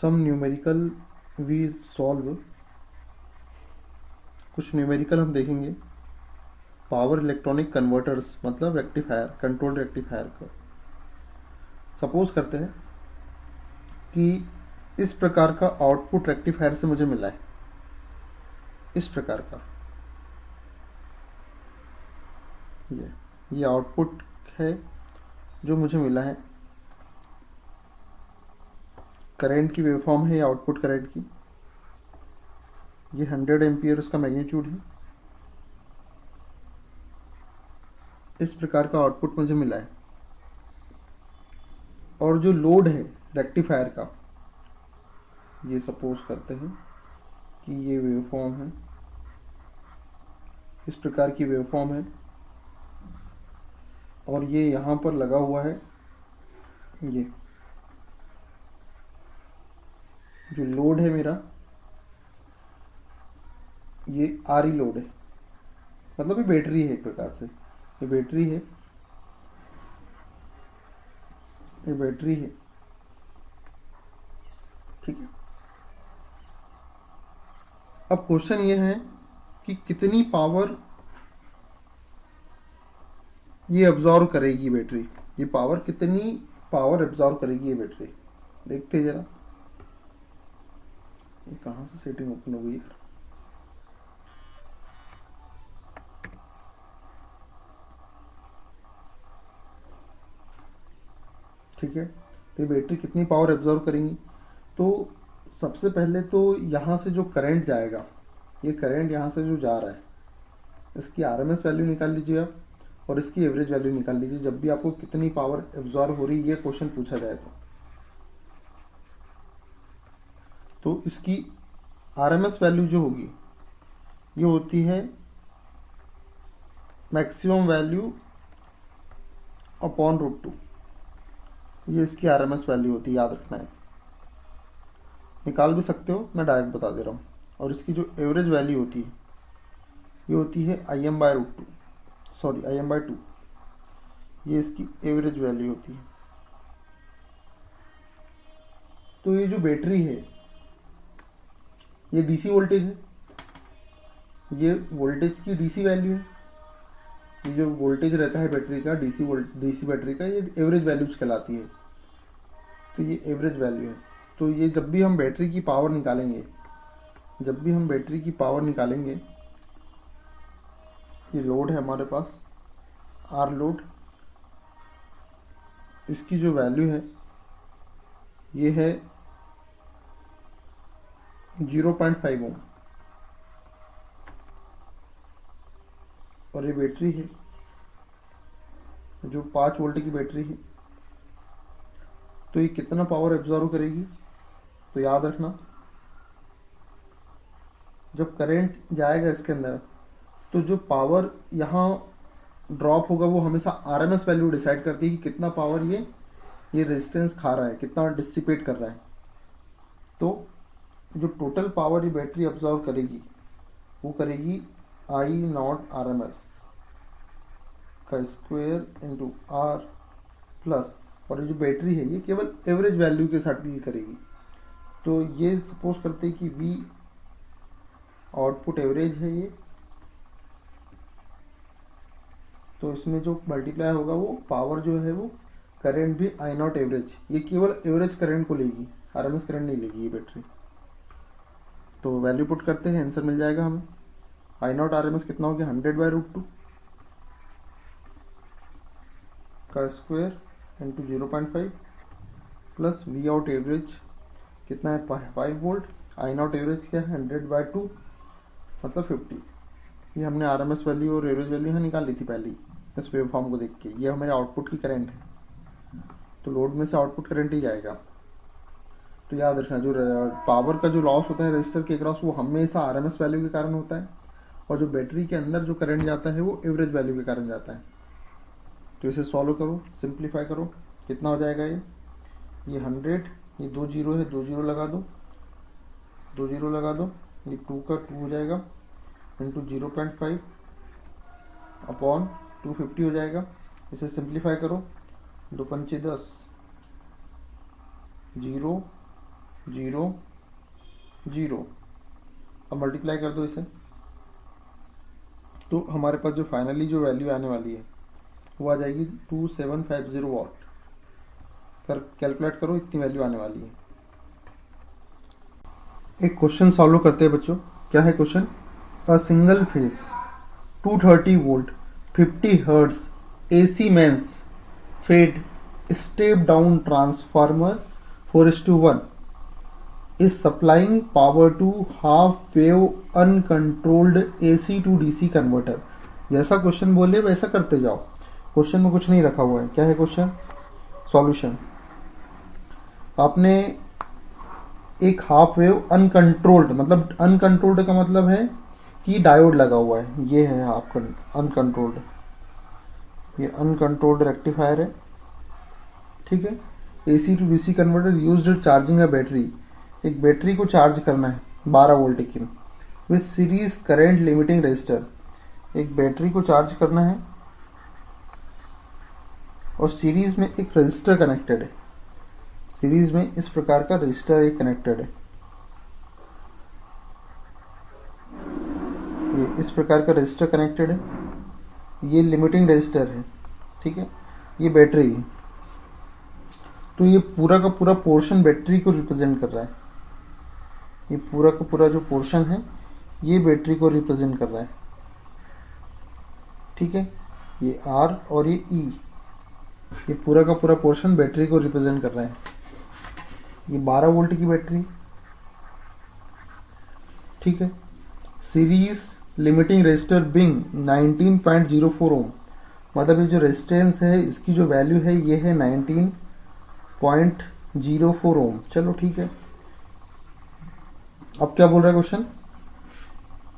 Some numerical we solve, कुछ numerical हम देखेंगे पावर इलेक्ट्रॉनिक कन्वर्टर्स मतलब रेक्टिफायर, कंट्रोल रेक्टिफायर का। सपोज करते हैं कि इस प्रकार का आउटपुट रेक्टिफायर से मुझे मिला है, इस प्रकार का ये आउटपुट है जो मुझे मिला है, करंट की वेवफॉर्म है, आउटपुट करंट की, ये 100 एम्पियर उसका मैग्नीट्यूड है। इस प्रकार का आउटपुट मुझे मिला है और जो लोड है रेक्टिफायर का, ये सपोज करते हैं कि ये वेवफॉर्म है, इस प्रकार की वेवफॉर्म है और ये यहाँ पर लगा हुआ है। ये जो लोड है मेरा, ये आरई लोड है, मतलब ये बैटरी है, एक प्रकार से ये बैटरी है, ये बैटरी है, ठीक है। अब क्वेश्चन ये है कि कितनी पावर ये एब्जॉर्व करेगी बैटरी, ये पावर कितनी पावर एब्जॉर्व करेगी ये बैटरी। देखते हैं जरा, ये कहाँ से सेटिंग ओपन हो गई यार। ठीक है, तो ये बैटरी कितनी पावर एब्जॉर्व करेंगी। तो सबसे पहले तो यहाँ से जो करंट जाएगा, ये करंट यहाँ से जो जा रहा है, इसकी आरएमएस वैल्यू निकाल लीजिए आप और इसकी एवरेज वैल्यू निकाल लीजिए जब भी आपको कितनी पावर एब्जॉर्व हो रही है ये क्वेश्चन पूछा जाए तो इसकी आरएमएस वैल्यू जो होगी ये होती है मैक्सिमम वैल्यू अपॉन √2, ये इसकी आरएमएस वैल्यू होती है, याद रखना है। निकाल भी सकते हो, मैं डायरेक्ट बता दे रहा हूँ। और इसकी जो एवरेज वैल्यू होती है ये होती है Im/√2, सॉरी Im/2, ये इसकी एवरेज वैल्यू होती है। तो ये जो बैटरी है ये डीसी वोल्टेज है, ये वोल्टेज की डीसी वैल्यू है। ये जो वोल्टेज रहता है बैटरी का, डीसी बैटरी का, ये एवरेज वैल्यूज कहलाती है। तो ये एवरेज वैल्यू है। तो ये जब भी हम बैटरी की पावर निकालेंगे, जब भी हम बैटरी की पावर निकालेंगे, ये लोड है हमारे पास आर लोड, इसकी जो वैल्यू है ये है 0.5 ओम और ये बैटरी है जो 5 वोल्ट की बैटरी है। तो ये कितना पावर एब्जॉर्व करेगी, तो याद रखना जब करंट जाएगा इसके अंदर तो जो पावर यहाँ ड्रॉप होगा वो हमेशा आरएमएस वैल्यू डिसाइड करती है कि कितना पावर ये रेजिस्टेंस खा रहा है, कितना डिसिपेट कर रहा है। तो जो टोटल पावर ये बैटरी एब्जॉर्व करेगी वो करेगी I0 RMS का स्क्वायर इंटू आर प्लस, और ये जो बैटरी है ये केवल एवरेज वैल्यू के साथ डील करेगी। तो ये सपोज करते हैं कि V आउटपुट एवरेज है ये, तो इसमें जो मल्टीप्लाई होगा वो पावर जो है वो करंट भी I0 एवरेज, ये केवल एवरेज करंट को लेगी, आरएमएस करंट नहीं लेगी ये बैटरी। तो वैल्यू पुट करते हैं, आंसर मिल जाएगा हमें। I0 RMS कितना हो गया, 100/√2 का square into 0.5 plus V out average कितना है 5 वोल्ट, I0 एवरेज क्या है 100/2 मतलब 50। ये हमने RMS वैल्यू और एवरेज वैल्यू यहाँ निकाल ली थी पहले ही इस वेव फॉर्म को देख के। ये हमारे आउटपुट की करंट है, तो लोड में से आउटपुट करंट ही जाएगा। तो याद रखना जो पावर का जो लॉस होता है रजिस्टर के अक्रॉस वो हमेशा आरएमएस वैल्यू के कारण होता है, और जो बैटरी के अंदर जो करंट जाता है वो एवरेज वैल्यू के कारण जाता है। तो इसे सॉल्व करो, सिंप्लीफाई करो, कितना हो जाएगा ये 100, ये 2 जीरो है, 2 जीरो लगा दो, 2 जीरो लगा दो, ये 2 का 2 हो जाएगा इंटू 0.5 अपॉन 250 हो जाएगा। इसे सिंप्लीफाई करो, 2 पंचे 10, 0 0 0। अब मल्टीप्लाई कर दो इसे, तो हमारे पास जो फाइनली जो वैल्यू आने वाली है वो आ जाएगी 2750 वाट। कर कैलकुलेट करो, इतनी वैल्यू आने वाली है। एक क्वेश्चन सॉल्व करते हैं बच्चों। क्या है question? A single phase 230 volt 50 hertz AC mains fed step down transformer 4:1 is supplying power to half wave uncontrolled AC to DC converter। जैसा क्वेश्चन बोले वैसा करते जाओ, क्वेश्चन में कुछ नहीं रखा हुआ है। क्या है क्वेश्चन? सॉल्यूशन। आपने एक हाफ वेव अनकंट्रोल्ड, मतलब अनकंट्रोल्ड का मतलब है कि डायोड लगा हुआ है, ये है हाफ अनकंट्रोल्ड, ये अनकंट्रोल्ड रेक्टिफायर है, ठीक है। AC to DC converter used charging a battery, एक बैटरी को चार्ज करना है 12 वोल्ट की with series current limiting resistor, एक बैटरी को चार्ज करना है और सीरीज में एक रेजिस्टर कनेक्टेड है, सीरीज में इस प्रकार का रेजिस्टर एक कनेक्टेड है, ये इस प्रकार का रेजिस्टर कनेक्टेड है, ये लिमिटिंग रेजिस्टर है, ठीक है, ये बैटरी है। तो ये पूरा का पूरा पोर्शन बैटरी को रिप्रेजेंट कर रहा है, ये पूरा का पूरा जो पोर्शन है ये बैटरी को रिप्रेजेंट कर रहा है, ठीक है। ये R और ये E, ये पूरा का पूरा पोर्शन बैटरी को रिप्रेजेंट कर रहा है। ये 12 वोल्ट की बैटरी, ठीक है। सीरीज लिमिटिंग रेजिस्टर बिंग 19.04 ओम, मतलब ये जो रेजिस्टेंस है इसकी जो वैल्यू है ये है 19.04 ओम। चलो ठीक है। अब क्या बोल रहा है question?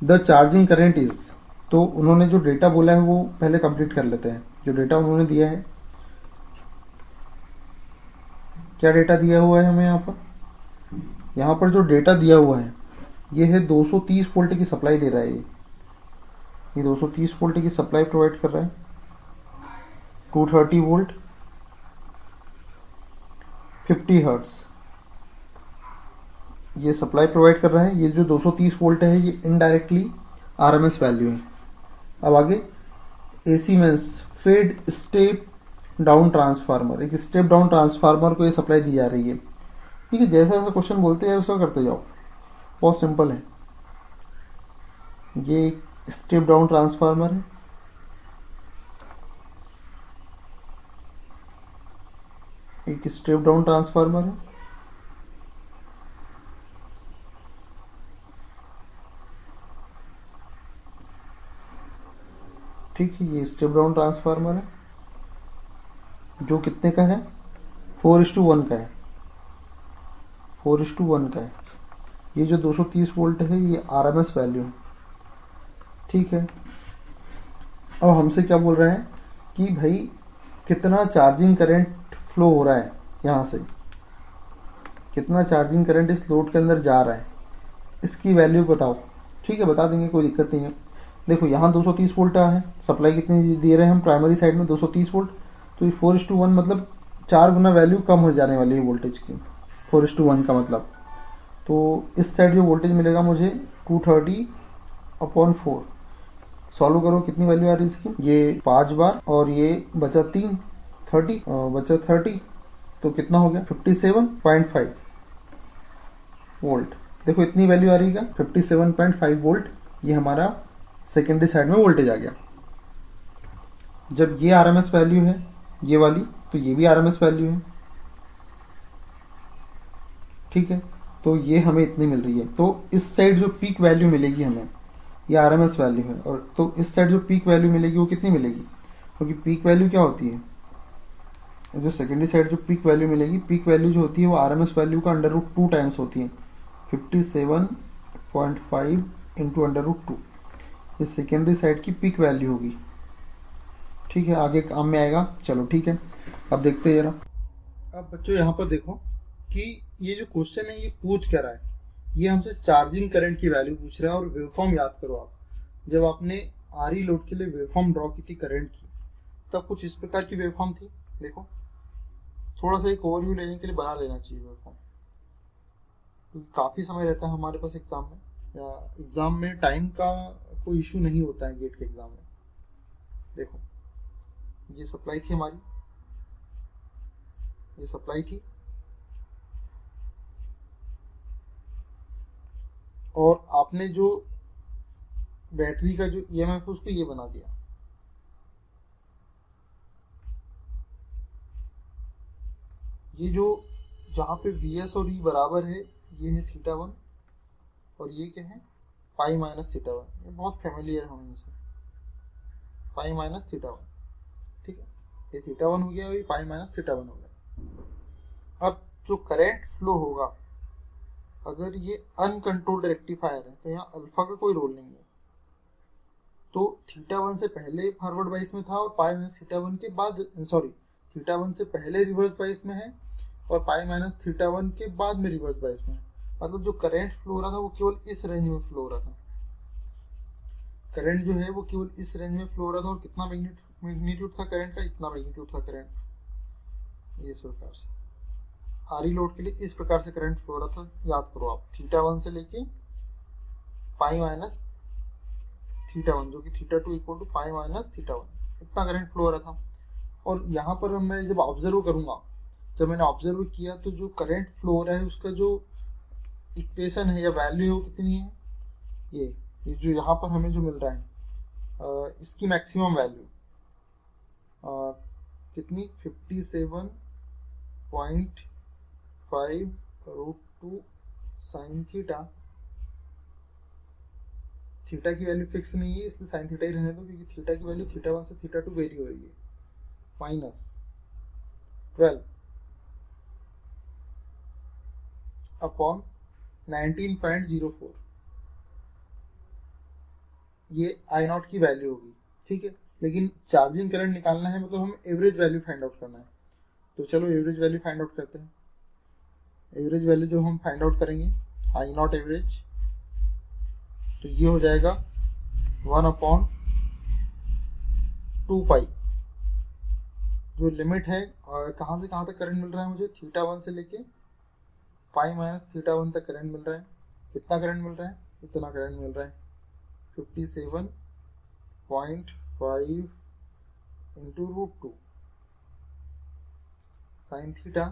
The charging current is, तो उन्होंने जो डेटा बोला है वो पहले कंप्लीट कर लेते हैं। जो डेटा उन्होंने दिया है, क्या डेटा दिया हुआ है हमें यहाँ पर जो डेटा दिया हुआ है ये है 230 वोल्ट की सप्लाई दे रहा है, ये 230 वोल्ट की सप्लाई प्रोवाइड कर रहा है, 230 वोल्ट 50 हर्ट्ज ये सप्लाई प्रोवाइड कर रहा है। ये जो 230 वोल्ट है ये इनडायरेक्टली RMS वैल्यू है। अब आगे AC mains fed step down transformer, एक स्टेप डाउन ट्रांसफार्मर को ये सप्लाई दी जा रही है, ठीक है। जैसा जैसा क्वेश्चन बोलते हैं वैसा करते जाओ, बहुत सिंपल है। ये एक स्टेप डाउन ट्रांसफार्मर है, एक स्टेप डाउन ट्रांसफार्मर है, ठीक है। ये स्टेप डाउन ट्रांसफार्मर है जो कितने का है? 4:1 का है, 4:1 का है। ये जो 230 वोल्ट है ये RMS वैल्यू है, ठीक है। अब हमसे क्या बोल रहे हैं कि भाई कितना चार्जिंग करंट फ्लो हो रहा है, यहाँ से कितना चार्जिंग करंट इस लोड के अंदर जा रहा है, इसकी वैल्यू बताओ, ठीक है। बता देंगे, कोई दिक्कत नहीं है। देखो यहाँ 230 वोल्ट है, सप्लाई कितनी दे रहे हैं हम प्राइमरी साइड में? 230 वोल्ट। तो 4:1 मतलब 4 गुना वैल्यू कम हो जाने वाली है वोल्टेज की, 4:1 का मतलब। तो इस साइड जो वोल्टेज मिलेगा मुझे 230/4। सॉल्व करो, कितनी वैल्यू आ रही है इसकी? ये 5 बार और ये बचा 3, 30 बचा 30, तो कितना हो गया? 57.5 वोल्ट। देखो इतनी वैल्यू आ रही है, 57.5 वोल्ट ये हमारा सेकेंडरी साइड में वोल्टेज आ गया। जब ये RMS वैल्यू है ये वाली, तो ये भी RMS वैल्यू है, ठीक है। तो ये हमें इतनी मिल रही है। तो इस साइड जो पीक वैल्यू मिलेगी हमें, ये RMS वैल्यू है, और तो इस साइड जो पीक वैल्यू मिलेगी वो कितनी मिलेगी? क्योंकि पीक वैल्यू क्या होती है, जो सेकेंडरी साइड जो पीक वैल्यू मिलेगी, पीक वैल्यू जो होती है वो RMS वैल्यू का √2 टाइम्स होती है। 57.5 इंटू √2 ये सेकेंडरी साइड की पीक वैल्यू होगी, ठीक है। आगे काम में आएगा। चलो ठीक है, अब देखते हैं जरा। अब बच्चों यहाँ पर देखो कि ये जो क्वेश्चन है ये पूछ क्या रहा है। ये हमसे चार्जिंग करंट की वैल्यू पूछ रहा है, और वेवफॉर्म याद करो आप, जब आपने RE लोड के लिए वेवफॉर्म ड्रॉ की थी करंट की, तब कुछ इस प्रकार की वेवफॉर्म थी। देखो थोड़ा सा एक ओवरव्यू लेने के लिए बना लेना चाहिए वेवफॉर्म। क्योंकि काफ़ी समय रहता है हमारे पास एग्ज़ाम में, या एग्ज़ाम में टाइम का कोई इशू नहीं होता है गेट के एग्ज़ाम में। देखो ये सप्लाई थी हमारी, ये सप्लाई थी, और आपने जो बैटरी का जो ईएमएफ है उसको ये बना दिया। ये जो जहाँ पे VS और E बराबर है, ये है θ1, और ये क्या है पाई माइनस θ1। ये बहुत फेमिलियर है हमसे, पाई माइनस θ1, ठीक है। ये θ1 हो गया और ये पाई माइनस θ1 हो गया। अब जो करंट फ्लो होगा, अगर ये अनकंट्रोल्ड रेक्टिफायर है तो यहाँ अल्फा का कोई रोल नहीं है, तो θ1 से पहले फॉरवर्ड बाइस में था और पाई माइनस θ1 के बाद, सॉरी θ1 से पहले रिवर्स बाइस में है और पाई माइनस θ1 के बाद में रिवर्स बाइस में है। मतलब जो करंट फ्लो हो रहा था वो केवल इस रेंज में फ्लो हो रहा था, करंट जो है वो केवल इस रेंज में फ्लो हो रहा था। और कितना मैग्नीट्यूड था करंट का, इतना मैग्नीट्यूड था करंट का। इस प्रकार से आरई लोड के लिए इस प्रकार से करंट फ्लो हो रहा था। याद करो आप, θ1 से लेके पाई माइनस θ1 जो कि θ2 इक्वल टू पाई माइनस θ1, इतना करंट फ्लो हो रहा था। और यहाँ पर मैं जब ऑब्जर्व करूंगा, जब मैंने ऑब्जर्व किया तो जो करंट फ्लो हो रहा है उसका जो इक्वेशन है या वैल्यू है वो कितनी है, ये जो यहाँ पर हमें जो मिल रहा है इसकी मैक्सिमम वैल्यू कितनी 57.5√2 साइन थीटा। थीटा की वैल्यू फिक्स नहीं है इसलिए साइन थीटा ही रहने दो, क्योंकि थीटा की वैल्यू θ1 से θ2 वेरी हो रही है। माइनस 12 अपॉन 19.04, ये आई नॉट की वैल्यू होगी, ठीक है। लेकिन चार्जिंग करंट निकालना है, मतलब हम एवरेज वैल्यू फाइंड आउट करना है। तो चलो एवरेज वैल्यू फाइंड आउट करते हैं। एवरेज वैल्यू जो हम फाइंड आउट करेंगे आई नॉट एवरेज, तो ये हो जाएगा 1/2 पाई। जो लिमिट है कहाँ से कहाँ तक करंट मिल रहा है मुझे, θ1 से लेके पाई माइनस θ1 तक करंट मिल रहा है। कितना करंट मिल रहा है, इतना करंट मिल रहा है 57.5 into √2 sine theta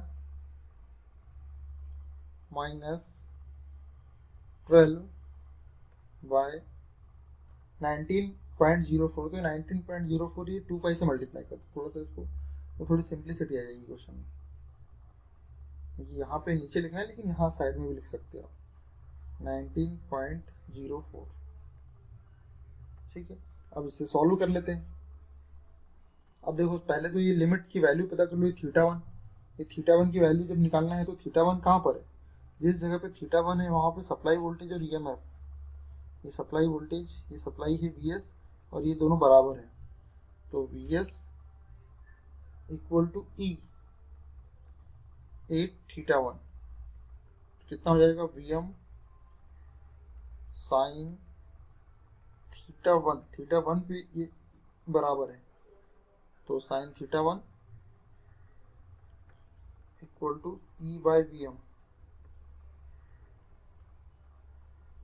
minus 12 by 19.04। तो 19.04 ये 2 पाई से मल्टीप्लाई कर, थोड़ा सा इसको तो थोड़ी सिंप्लिसिटी आ जाएगी क्वेश्चन में। यहाँ पे नीचे लिखना है लेकिन यहाँ साइड में भी लिख सकते हो 19.04, ठीक है। अब इसे सॉल्व कर लेते हैं। अब देखो पहले तो ये लिमिट की वैल्यू पता कर लो, ये θ1, ये θ1 की वैल्यू जब निकालना है तो θ1 कहाँ पर है, जिस जगह पे θ1 है वहाँ पे सप्लाई वोल्टेज और ईएमएफ, ये सप्लाई वोल्टेज, ये सप्लाई है VS और ये दोनों बराबर है। तो VS इक्वल टू E 8θ1, कितना हो जाएगा VM साइन θ1 पे ये बराबर है, तो sine θ1 equal to E by VM।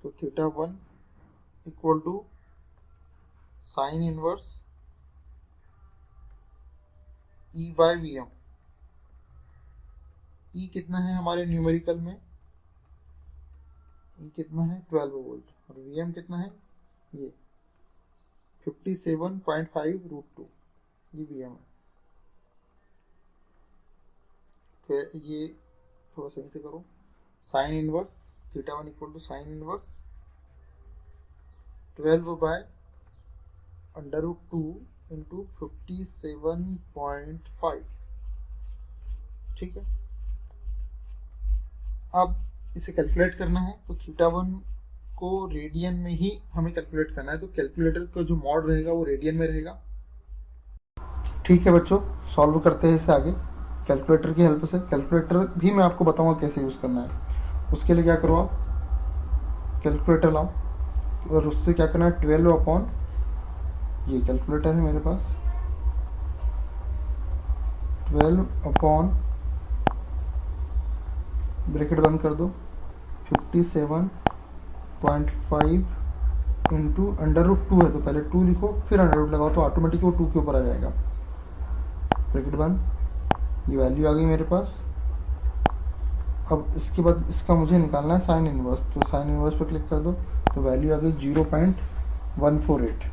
तो θ1 equal to sine inverse E by VM। E कितना है हमारे न्यूमेरिकल में, E कितना है 12 वोल्ट, और VM कितना है ये 57.5√2, ये VM है। तो ये थोड़ा सही से करो, sine inverse θ1 equal to sine inverse 12 by √2 into 57.5, ठीक है। अब इसे कैलकुलेट करना है तो θ1 को रेडियन में ही हमें कैलकुलेट करना है, तो कैलकुलेटर का जो मॉड रहेगा वो रेडियन में रहेगा, ठीक है बच्चों। सॉल्व करते हैं इसे आगे कैलकुलेटर की हेल्प से। कैलकुलेटर भी मैं आपको बताऊंगा कैसे यूज़ करना है। उसके लिए क्या करो आप, कैलकुलेटर लाओ और उससे क्या करना है 12 अपॉन, ये कैलकुलेटर है मेरे पास, 12 अपॉन ब्रैकेट बंद कर दो 57.5 इंटू √2 है, तो पहले 2 लिखो फिर √ लगाओ, तो ऑटोमेटिक वो 2 के ऊपर आ जाएगा। ब्रैकेट बंद, ये वैल्यू आ गई मेरे पास। अब इसके बाद इसका मुझे निकालना है साइन इनवर्स, तो साइन इनवर्स पर क्लिक कर दो, तो वैल्यू आ गई 0.148।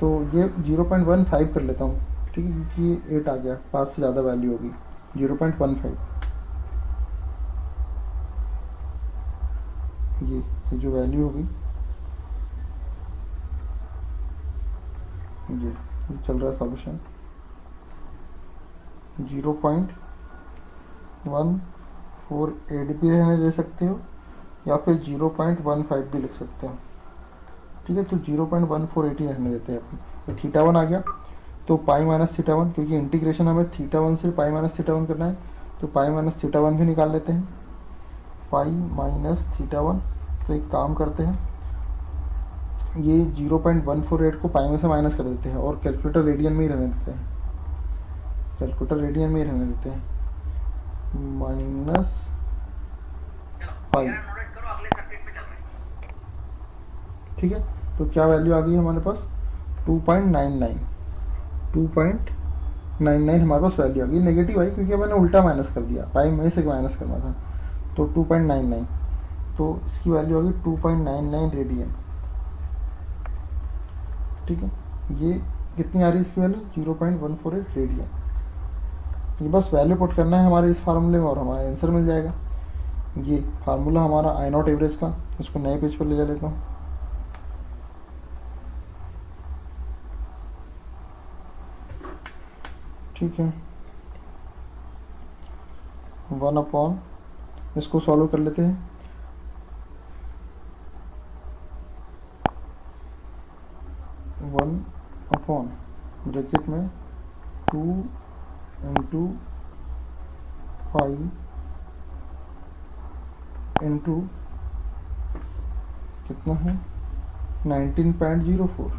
तो ये 0.15 कर लेता हूँ, ठीक है, क्योंकि ये 8 आ गया, 5 से ज़्यादा वैल्यू होगी, 0.15। ये जो वैल्यू होगी, ये चल रहा है सॉल्यूशन, 0.148 भी रहने दे सकते हो या फिर 0.15 भी लिख सकते हो, ठीक है। तो 0.148 ही रहने देते हैं अपन। तो θ1 आ गया, तो पाई माइनस θ1, क्योंकि इंटीग्रेशन हमें θ1 से पाई माइनस θ1 करना है, तो पाई माइनस θ1 भी निकाल लेते हैं, पाई माइनस θ1। तो एक काम करते हैं, ये 0.148 को पाई में से माइनस कर देते हैं और कैलकुलेटर रेडियन में ही रहने देते हैं, कैलकुलेटर रेडियन में ही रहने देते हैं, माइनस पाई, ठीक है। तो क्या वैल्यू आ गई हमारे पास, 2.99 हमारे पास वैल्यू आ गई। नेगेटिव आई क्योंकि मैंने उल्टा माइनस कर दिया, पाई में से माइनस करना था, तो 2.99, तो इसकी वैल्यू आ गई 2.99 रेडियन, ठीक है। ये कितनी आ रही है इसकी वैल्यू, 0.148 रेडियन। ये बस वैल्यू पुट करना है हमारे इस फार्मूले में और हमारा आंसर मिल जाएगा। ये फार्मूला हमारा I0 एवरेज का, इसको नए पेज पर ले जा लेता हूँ। ठीक है, 1/, इसको सॉल्व कर लेते हैं। ब्रैकेट में 2 इंटू पाई इंटू कितना है 19.04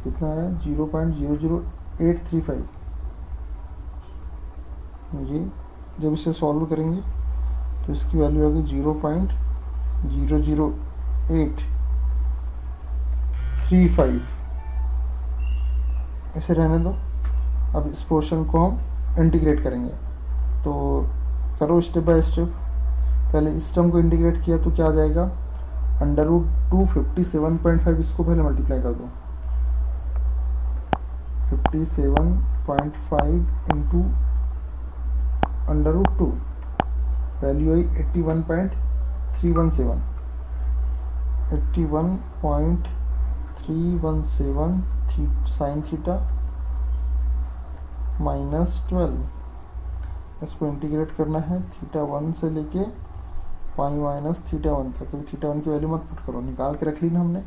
कितना है 0.00835। ये जब इसे सॉल्व करेंगे तो इसकी वैल्यू आ गई 0.00835। इसे रहने दो। अब इस पोर्शन को हम इंटीग्रेट करेंगे, तो करो स्टेप बाय स्टेप। पहले इस टर्म को इंटीग्रेट किया तो क्या आ जाएगा, √257.5, इसको पहले मल्टीप्लाई कर दो, 57.5 इंटू √2, वैल्यू आई 81.317 साइन थीटा -12। इसको इंटीग्रेट करना है θ1 से लेके पाई माइनस θ1 तक। तो θ1 की वैल्यू मत पुट करो, निकाल के रख ली ना हमने,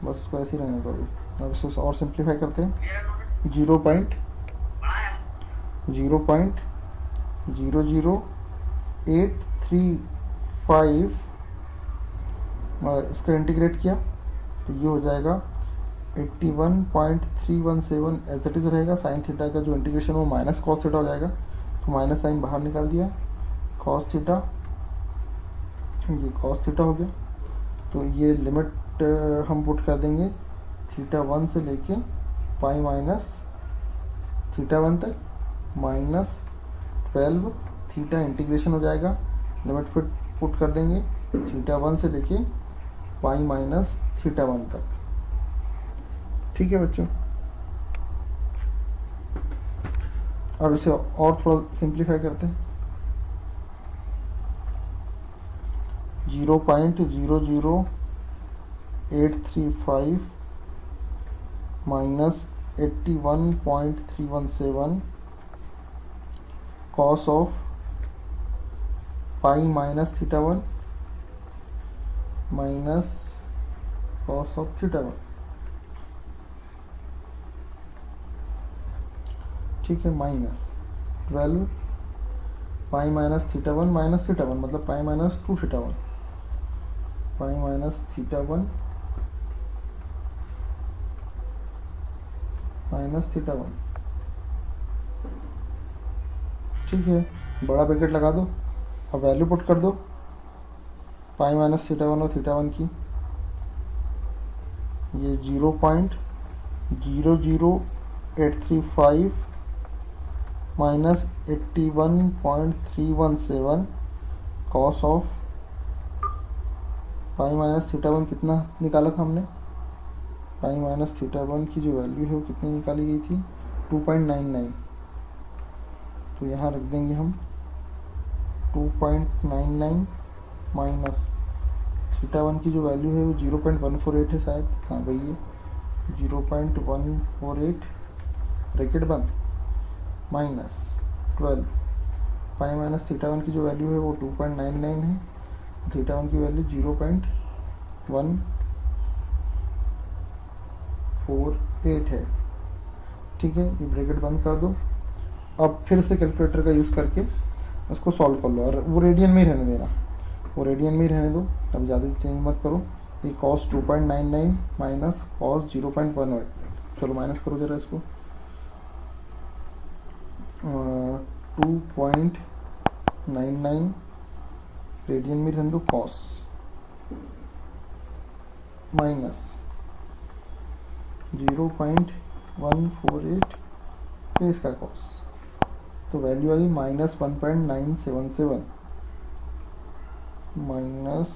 बस उसको ऐसे ही रहने दो। अभी अब इसको और सिंप्लीफाई करते हैं, 0.00835 इसका इंटीग्रेट किया तो ये हो जाएगा 81.317 एज इट इज़ रहेगा। साइन थीटा का जो इंटीग्रेशन वो माइनस कॉस थीटा हो जाएगा, तो माइनस साइन बाहर निकाल दिया, कॉस थीटा, ये कॉस थीटा हो गया। तो ये लिमिट हम पुट कर देंगे θ1 से लेके पाई माइनस θ1 तक, -12 थीटा इंटीग्रेशन हो जाएगा, लिमिट फिर पुट कर देंगे θ1 से लेके पाई माइनस θ1 तक। ठीक है बच्चों, अब इसे और थोड़ा सिंप्लीफाई करते हैं, 0.00835 minus 81.317 cos of pi minus θ1 minus cos of θ1। ठीक है, -12 पाई माइनस θ1 माइनस θ1 मतलब pi minus 2θ1, pi minus θ1 minus θ1। ठीक है, बड़ा ब्रैकेट लगा दो, अब वैल्यू पुट कर दो पाई माइनस θ1 और θ1 की। ये 0.00835 minus 81.317 cos of pi minus θ1 कितना निकाला था हमने? पाई माइनस θ1 की जो वैल्यू है वो कितनी निकाली गई थी? 2.99। तो यहाँ रख देंगे हम 2.99 माइनस θ1 की जो वैल्यू है वो 0.148 है शायद, हाँ वही है 0.148 ब्रैकेट बंद माइनस 12 पाई माइनस θ1 की जो वैल्यू है वो 2.99 है, θ1 की वैल्यू 0.148 है। ठीक है, ये ब्रैकेट बंद कर दो। अब फिर से कैलकुलेटर का यूज़ करके उसको सॉल्व कर लो, और वो रेडियन में ही रहने देना, वो रेडियन में ही रहने दो, अब ज़्यादा चेंज मत करो। ये कॉस 2.99 माइनस कॉस 0.18, चलो माइनस करो जरा इसको। 2.99 रेडियन में रहने दो कॉस माइनस 0.148 फिर इसका कॉस, तो वैल्यू आई माइनस 1.977 माइनस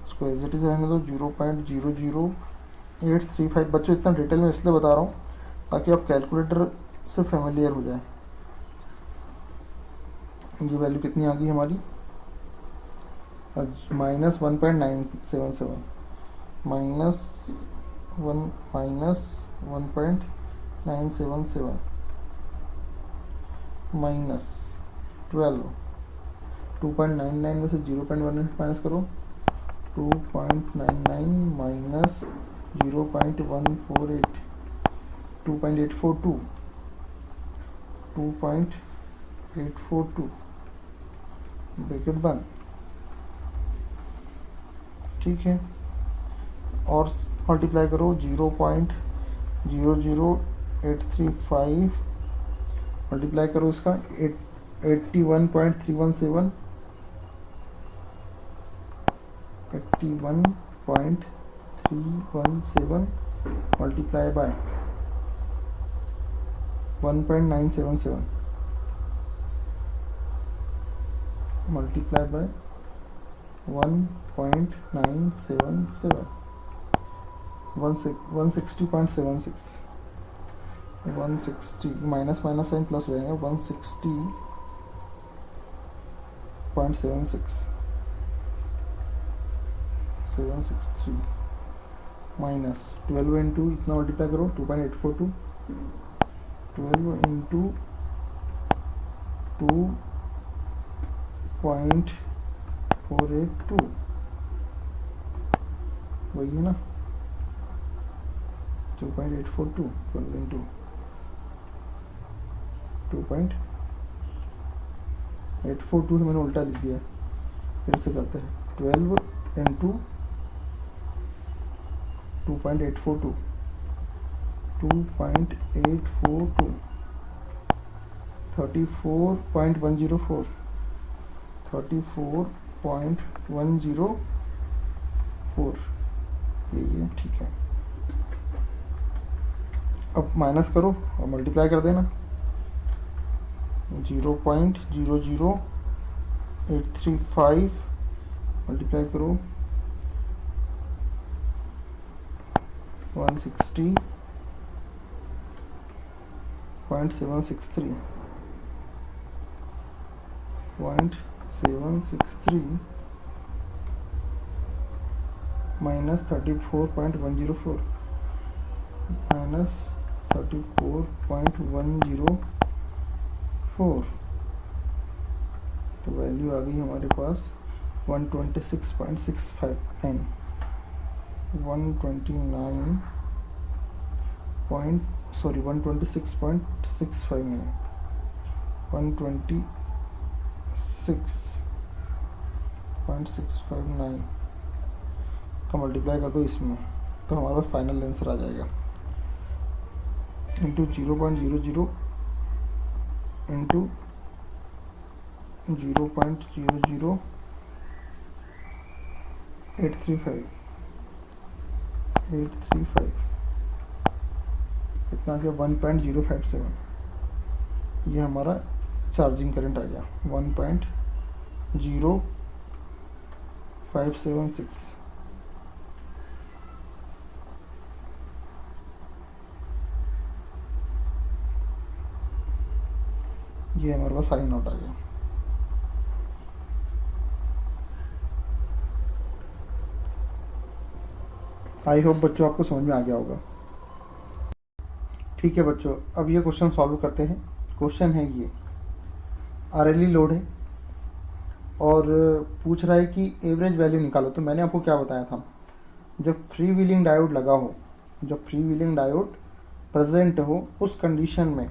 इसको एज इट इज रहने दो 0.00835। बच्चों इतना डिटेल में इसलिए बता रहा हूँ ताकि आप कैलकुलेटर से फेमिलियर हो जाए। ये वैल्यू कितनी आ गई हमारी? माइनस 1.977 माइनस 1.977 माइनस 12, 2.99 में से 0.1 माइनस करो, 2.99 माइनस 0.148 2.842 ब्रैकेट बंद। ठीक है, और मल्टीप्लाई करो 0.00835 मल्टीप्लाई करो इसका 81.317 multiply by 1.977 multiply by 1.977 160.76 160 minus minus sine plus हो जाएगा 160.76 763 माइनस 12 इंटू इतना मल्टीप्लाई करो 2.842 12 इंटू 2.482 वही है ना 2.842 12 इंटू 2.842 से मैंने उल्टा लिख दिया, फिर से करते हैं 12 इंटू 2.842 34.104 34.104 यही है। ठीक है, अब माइनस करो और मल्टीप्लाई कर देना 0.00835 मल्टीप्लाई करो 160.763 माइनस 34.104 माइनस 34.104 तो वैल्यू आ गई हमारे पास 126.659 126.659 126.659 का मल्टीप्लाई कर दो इसमें, तो हमारा फाइनल आंसर आ जाएगा। इंटू 0.00 इंटू 0.00835 कितना आ गया 1.057। ये हमारा चार्जिंग करंट आ गया 1.0576। ये हमारे पास आई नॉट आ गया। आई होप बच्चों आपको समझ में आ गया होगा। ठीक है बच्चों, अब ये क्वेश्चन सॉल्व करते हैं। क्वेश्चन है ये आरएलई लोड है और पूछ रहा है कि एवरेज वैल्यू निकालो। तो मैंने आपको क्या बताया था, जब फ्री व्हीलिंग डायोड लगा हो, जब फ्री व्हीलिंग डायोड प्रेजेंट हो, उस कंडीशन में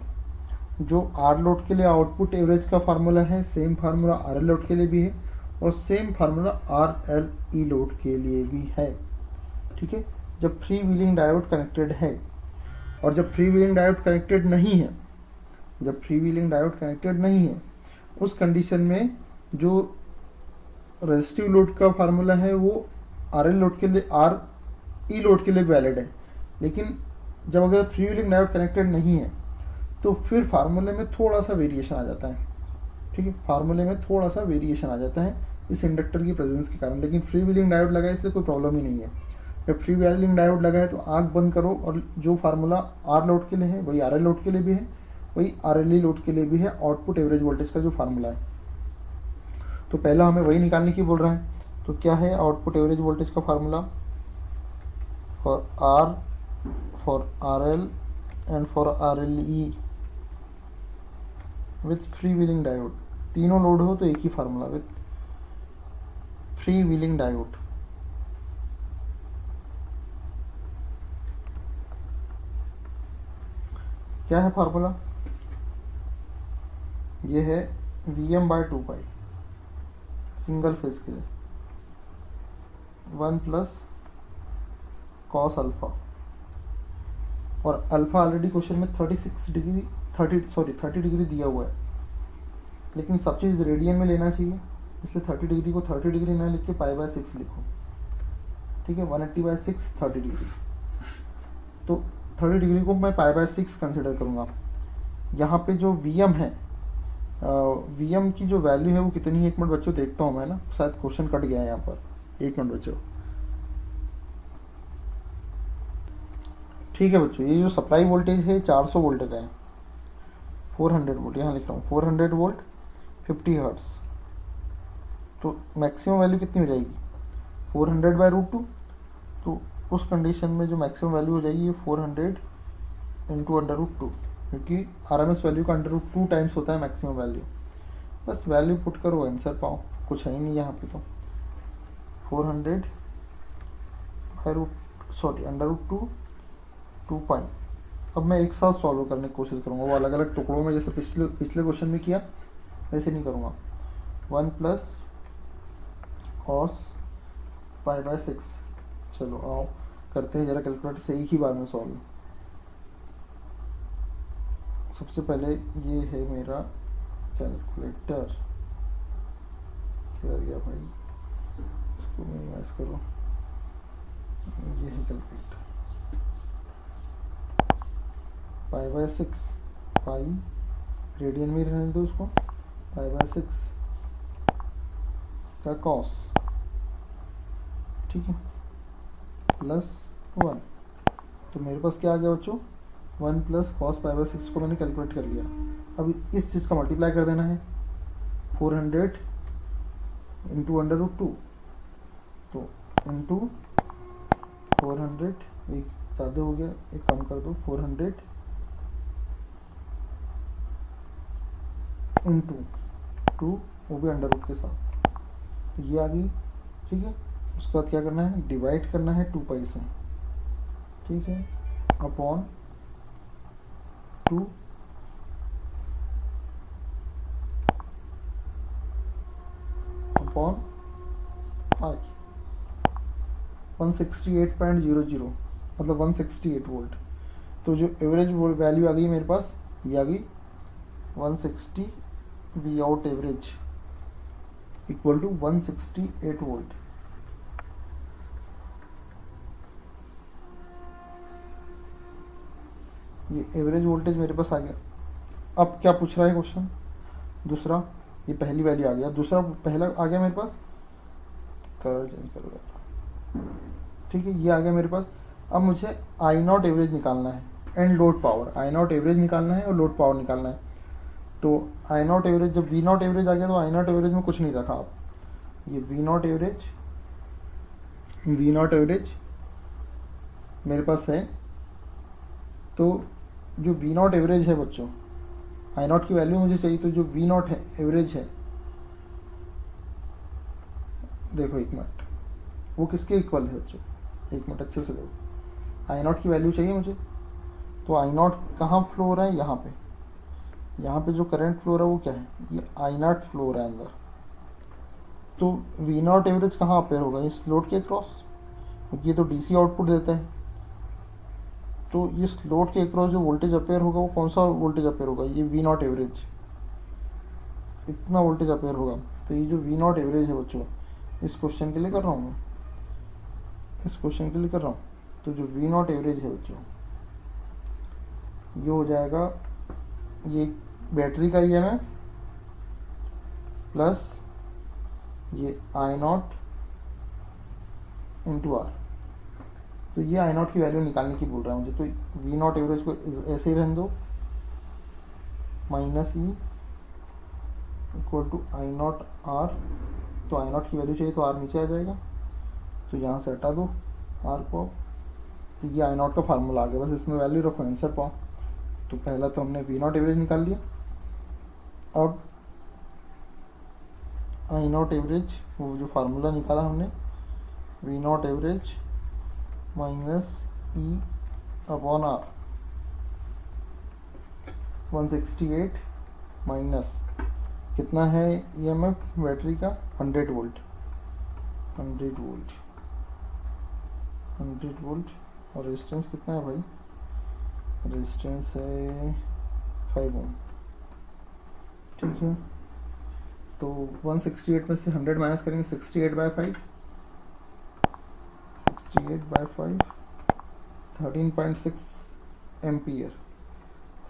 जो आर लोड के लिए आउटपुट एवरेज का फार्मूला है, same formula R L load के लिए भी है और same formula are L E load के लिए भी है। ठीक है, जब फ्री व्हीलिंग डायोड कनेक्टेड है और जब फ्री व्हीलिंग डायोड कनेक्टेड नहीं है, जब फ्री व्हीलिंग डायोड कनेक्टेड नहीं है, उस कंडीशन में जो रेजिस्टिव लोड का फार्मूला है वो आर एल लोड के लिए, आर ई लोड के लिए वैलिड है। लेकिन जब अगर फ्री व्हीलिंग डायोड कनेक्टेड नहीं है तो फिर फार्मूले में थोड़ा सा वेरिएशन आ जाता है। ठीक है, फार्मूले में थोड़ा सा वेरिएशन आ जाता है इस इंडक्टर की प्रेजेंस के कारण। लेकिन फ्री व्हीलिंग डायोड लगा है इसलिए कोई प्रॉब्लम ही नहीं है। जब फ्री व्हीलिंग डायोड लगा है तो आंख बंद करो और जो फार्मूला आर लोड के लिए है वही आर एल लोड के लिए भी है, वही आर एल ई लोड के लिए भी है, आउटपुट एवरेज वोल्टेज का जो फार्मूला है। तो पहला हमें वही निकालने की बोल रहा है। तो क्या है आउटपुट एवरेज वोल्टेज का formula for R L and for R L E with free wheeling diode. तीनों लोड हो तो एक ही formula, with free wheeling diode. क्या है फार्मूला, ये है Vm/2 सिंगल फेज के लिए 1 प्लस कॉस अल्फा। और अल्फा ऑलरेडी क्वेश्चन में 30 डिग्री दिया हुआ है, लेकिन सब चीज़ रेडियन में लेना चाहिए, इसलिए 30 डिग्री को 30 डिग्री ना लिख के π/6 लिखो। ठीक है, 180/6 30 डिग्री। तो 30 डिग्री को मैं π/6 कंसिडर करूँगा। यहाँ पे जो Vm है, Vm की जो वैल्यू है वो कितनी है, एक मिनट बच्चों देखता हूँ मैं ना, शायद क्वेश्चन कट गया है यहाँ पर, एक मिनट बच्चों। ठीक है बच्चों, ये जो सप्लाई वोल्टेज है 400 वोल्ट का है, 400 वोल्ट यहाँ लिख रहा हूँ, 400 वोल्ट 50 हर्ट्स। तो मैक्सिमम वैल्यू कितनी हो जाएगी 400/√2। तो उस कंडीशन में जो मैक्सिमम वैल्यू हो जाएगी 400 इंटू √2, क्योंकि RMS वैल्यू का √2 टाइम्स होता है मैक्सिमम वैल्यू। बस वैल्यू पुट करो, आंसर पाओ, कुछ है ही नहीं यहाँ पे। तो 400 2 पाई। अब मैं एक साथ सॉल्व करने की कोशिश करूँगा, वो अलग अलग टुकड़ों में जैसे पिछले क्वेश्चन में किया वैसे नहीं करूँगा। 1 प्लस कॉस π/6। चलो आओ करते हैं जरा कैलकुलेटर से एक ही बार में सॉल्व। सबसे पहले ये है मेरा कैलकुलेटर, क्या गया भाई, इसको मिनिमाइज करो, ये है कैलकुलेटर। π/6 पाई रेडियन में रहने दो उसको, π/6 का कॉस, ठीक है, प्लस 1। तो मेरे पास क्या आ गया बच्चों, 1 प्लस कॉस π/6 को मैंने कैलकुलेट कर लिया। अब इस चीज़ का मल्टीप्लाई कर देना है 400 इंटू √2। तो इंटू 400, एक ज़्यादा हो गया, एक कम कर दो, 400 इंटू 2, वो भी √2 के साथ, तो ये आ गई। ठीक है, उसके बाद क्या करना है, डिवाइड करना है 2 पाई से, ठीक है, अपॉन 2 अपॉन 5, 168.00 मतलब 168 वोल्ट। तो जो एवरेज वैल्यू आ गई मेरे पास, ये आ गई 160 V out average equal to 168 volt. ये एवरेज वोल्टेज मेरे पास आ गया। अब क्या पूछ रहा है क्वेश्चन दूसरा, ये पहली वैल्यू आ गया, दूसरा पहला आ गया मेरे पास, कलर चेंज कर दो, ठीक है, ये आ गया मेरे पास। अब मुझे आई नॉट एवरेज निकालना है and load power, I not average निकालना है और लोड पावर निकालना है। तो आई नॉट एवरेज, जब वी नॉट एवरेज आ गया तो आई नॉट एवरेज में कुछ नहीं रखा आप, ये वी नॉट एवरेज मेरे पास है। तो जो वी नॉट एवरेज है बच्चों, आई नॉट की वैल्यू मुझे चाहिए, तो जो वी नॉट है एवरेज है, देखो एक मिनट, वो किसके इक्वल है बच्चों, एक मिनट अच्छे से देखो, आई नॉट की वैल्यू चाहिए मुझे। तो आई नॉट कहाँ फ्लो हो रहा है, यहाँ पे जो करंट फ्लो हो रहा है वो क्या है, ये आई नॉट फ्लो हो रहा है अंदर। तो वी नॉट एवरेज कहाँ अपेयर होगा, इस लोड के क्रॉस, क्योंकि ये तो डीसी आउटपुट देता है। तो इस लोड के अक्रॉस जो वोल्टेज अपेयर होगा वो कौन सा वोल्टेज अपेयर होगा, ये वी नॉट एवरेज, इतना वोल्टेज अपेयर होगा। तो ये जो वी नॉट एवरेज है बच्चों, इस क्वेश्चन के लिए कर रहा हूँ मैं, इस क्वेश्चन के लिए कर रहा हूँ। तो जो वी नॉट एवरेज है बच्चों, ये हो जाएगा, ये बैटरी का ईएमएफ प्लस ये आई नॉट इंटू आर। तो ये आई नॉट की वैल्यू निकालने की बोल रहा है मुझे। तो वी नॉट एवरेज को ऐसे ही रहने दो, minus E equal to I not R. तो आई नॉट की वैल्यू चाहिए तो आर नीचे आ जाएगा, तो यहाँ से हटा दो आर को। तो ये आई नॉट का फार्मूला आ गया, बस इसमें वैल्यू रखो, आंसर पाओ। तो पहला तो हमने वी नॉट एवरेज निकाल लिया। अब आई नॉट एवरेज, वो जो फार्मूला निकाला हमने, V not average minus E upon R, 168 minus कितना है ईएमएफ बैटरी का, 100 वोल्ट, 100 वोल्ट, 100 वोल्ट। और रेजिस्टेंस कितना है भाई, रेजिस्टेंस है 5 ओम, ठीक है। तो 168 में से 100 माइनस करेंगे, 68/5, 68/5, 13.6 एम्पियर,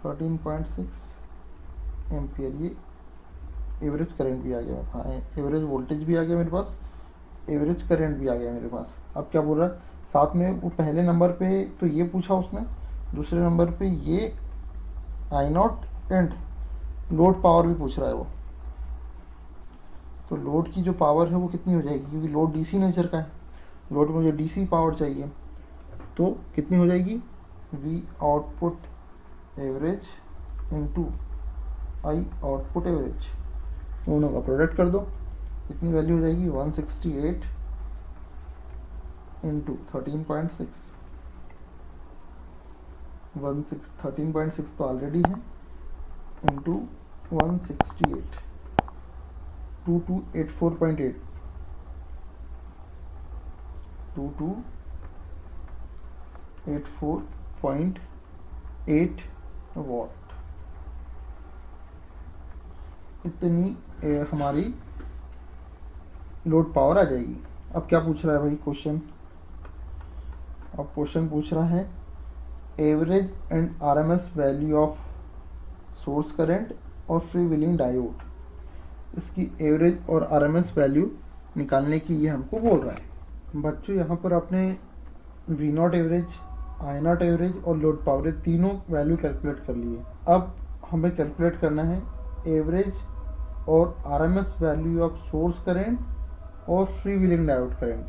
13.6 एम्पियर। ये एवरेज करंट भी आ गया, हाँ एवरेज वोल्टेज भी आ गया मेरे पास, एवरेज करंट भी आ गया मेरे पास। अब क्या बोल रहा है साथ में, वो पहले नंबर पे तो ये पूछा उसने, दूसरे नंबर पे ये आई नॉट एंड लोड पावर भी पूछ रहा है वो। तो लोड की जो पावर है वो कितनी हो जाएगी, क्योंकि लोड डीसी नेचर का है, लोड में मुझे डीसी पावर चाहिए, तो कितनी हो जाएगी, we output average into I output average, दोनों का प्रोडक्ट कर दो, कितनी वैल्यू हो जाएगी, 168 इंटू 13.6, 13.6 तो ऑलरेडी है, इंटू 168, 2284.8, 2284.8 वॉट, इतनी हमारी लोड पावर आ जाएगी। अब क्या पूछ रहा है भाई क्वेश्चन, अब क्वेश्चन पूछ रहा है average and RMS value of source current और फ्री व्हीलिंग डायोड, इसकी एवरेज और आरएमएस वैल्यू निकालने की ये हमको बोल रहा है। बच्चों यहाँ पर आपने V not average, I not average और लोड पावर तीनों वैल्यू कैलकुलेट कर लिए। अब हमें कैलकुलेट करना है एवरेज और RMS value of source current और फ्री व्हीलिंग डायोड करंट।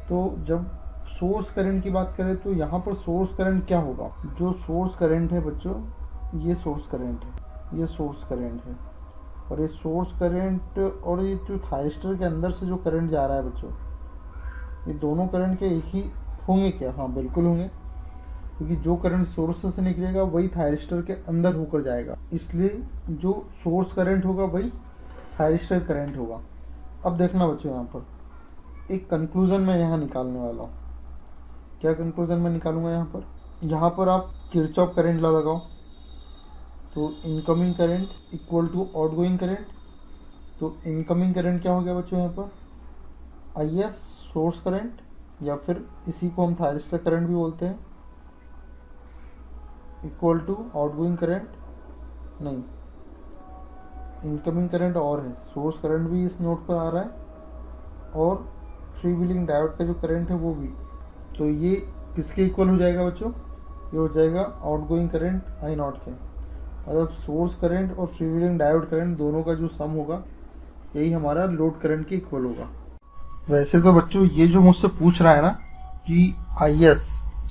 तो जब सोर्स करंट की बात करें तो यहाँ पर सोर्स करंट क्या होगा, जो सोर्स करंट है बच्चों, ये सोर्स करंट है, ये सोर्स करंट है, और ये सोर्स करंट और ये जो थायरिस्टर के अंदर से जो करंट जा रहा है बच्चों, ये दोनों करंट के एक ही होंगे क्या, हाँ बिल्कुल होंगे, क्योंकि जो करंट सोर्स से निकलेगा वही थायरिस्टर के अंदर होकर जाएगा, इसलिए जो सोर्स करंट होगा वही थायरिस्टर करंट होगा। अब देखना बच्चों, यहाँ पर एक कंक्लूजन मैं यहाँ निकालने वाला हूँ। क्या कंक्लूजन मैं निकालूंगा यहाँ पर, यहाँ पर आप किरचॉफ करंट लॉ लगाओ, तो incoming current equal to outgoing current. तो इनकमिंग करंट क्या हो गया बच्चों यहाँ पर, आई एस सोर्स करंट, या फिर इसी को हम थायरिस्टर करंट भी बोलते हैं, इक्वल टू आउटगोइंग करंट, नहीं इनकमिंग करंट और है, सोर्स करंट भी इस नोट पर आ रहा है और फ्री व्हीलिंग डायोड का जो करंट है वो भी। तो ये किसके इक्वल हो जाएगा बच्चों, ये हो जाएगा आउटगोइंग करंट आई नॉट के। मतलब सोर्स करंट और फ्री व्हीलिंग डायोड करंट दोनों का जो सम होगा यही हमारा लोड करंट के इक्वल होगा। वैसे तो बच्चों ये जो मुझसे पूछ रहा है ना कि आई एस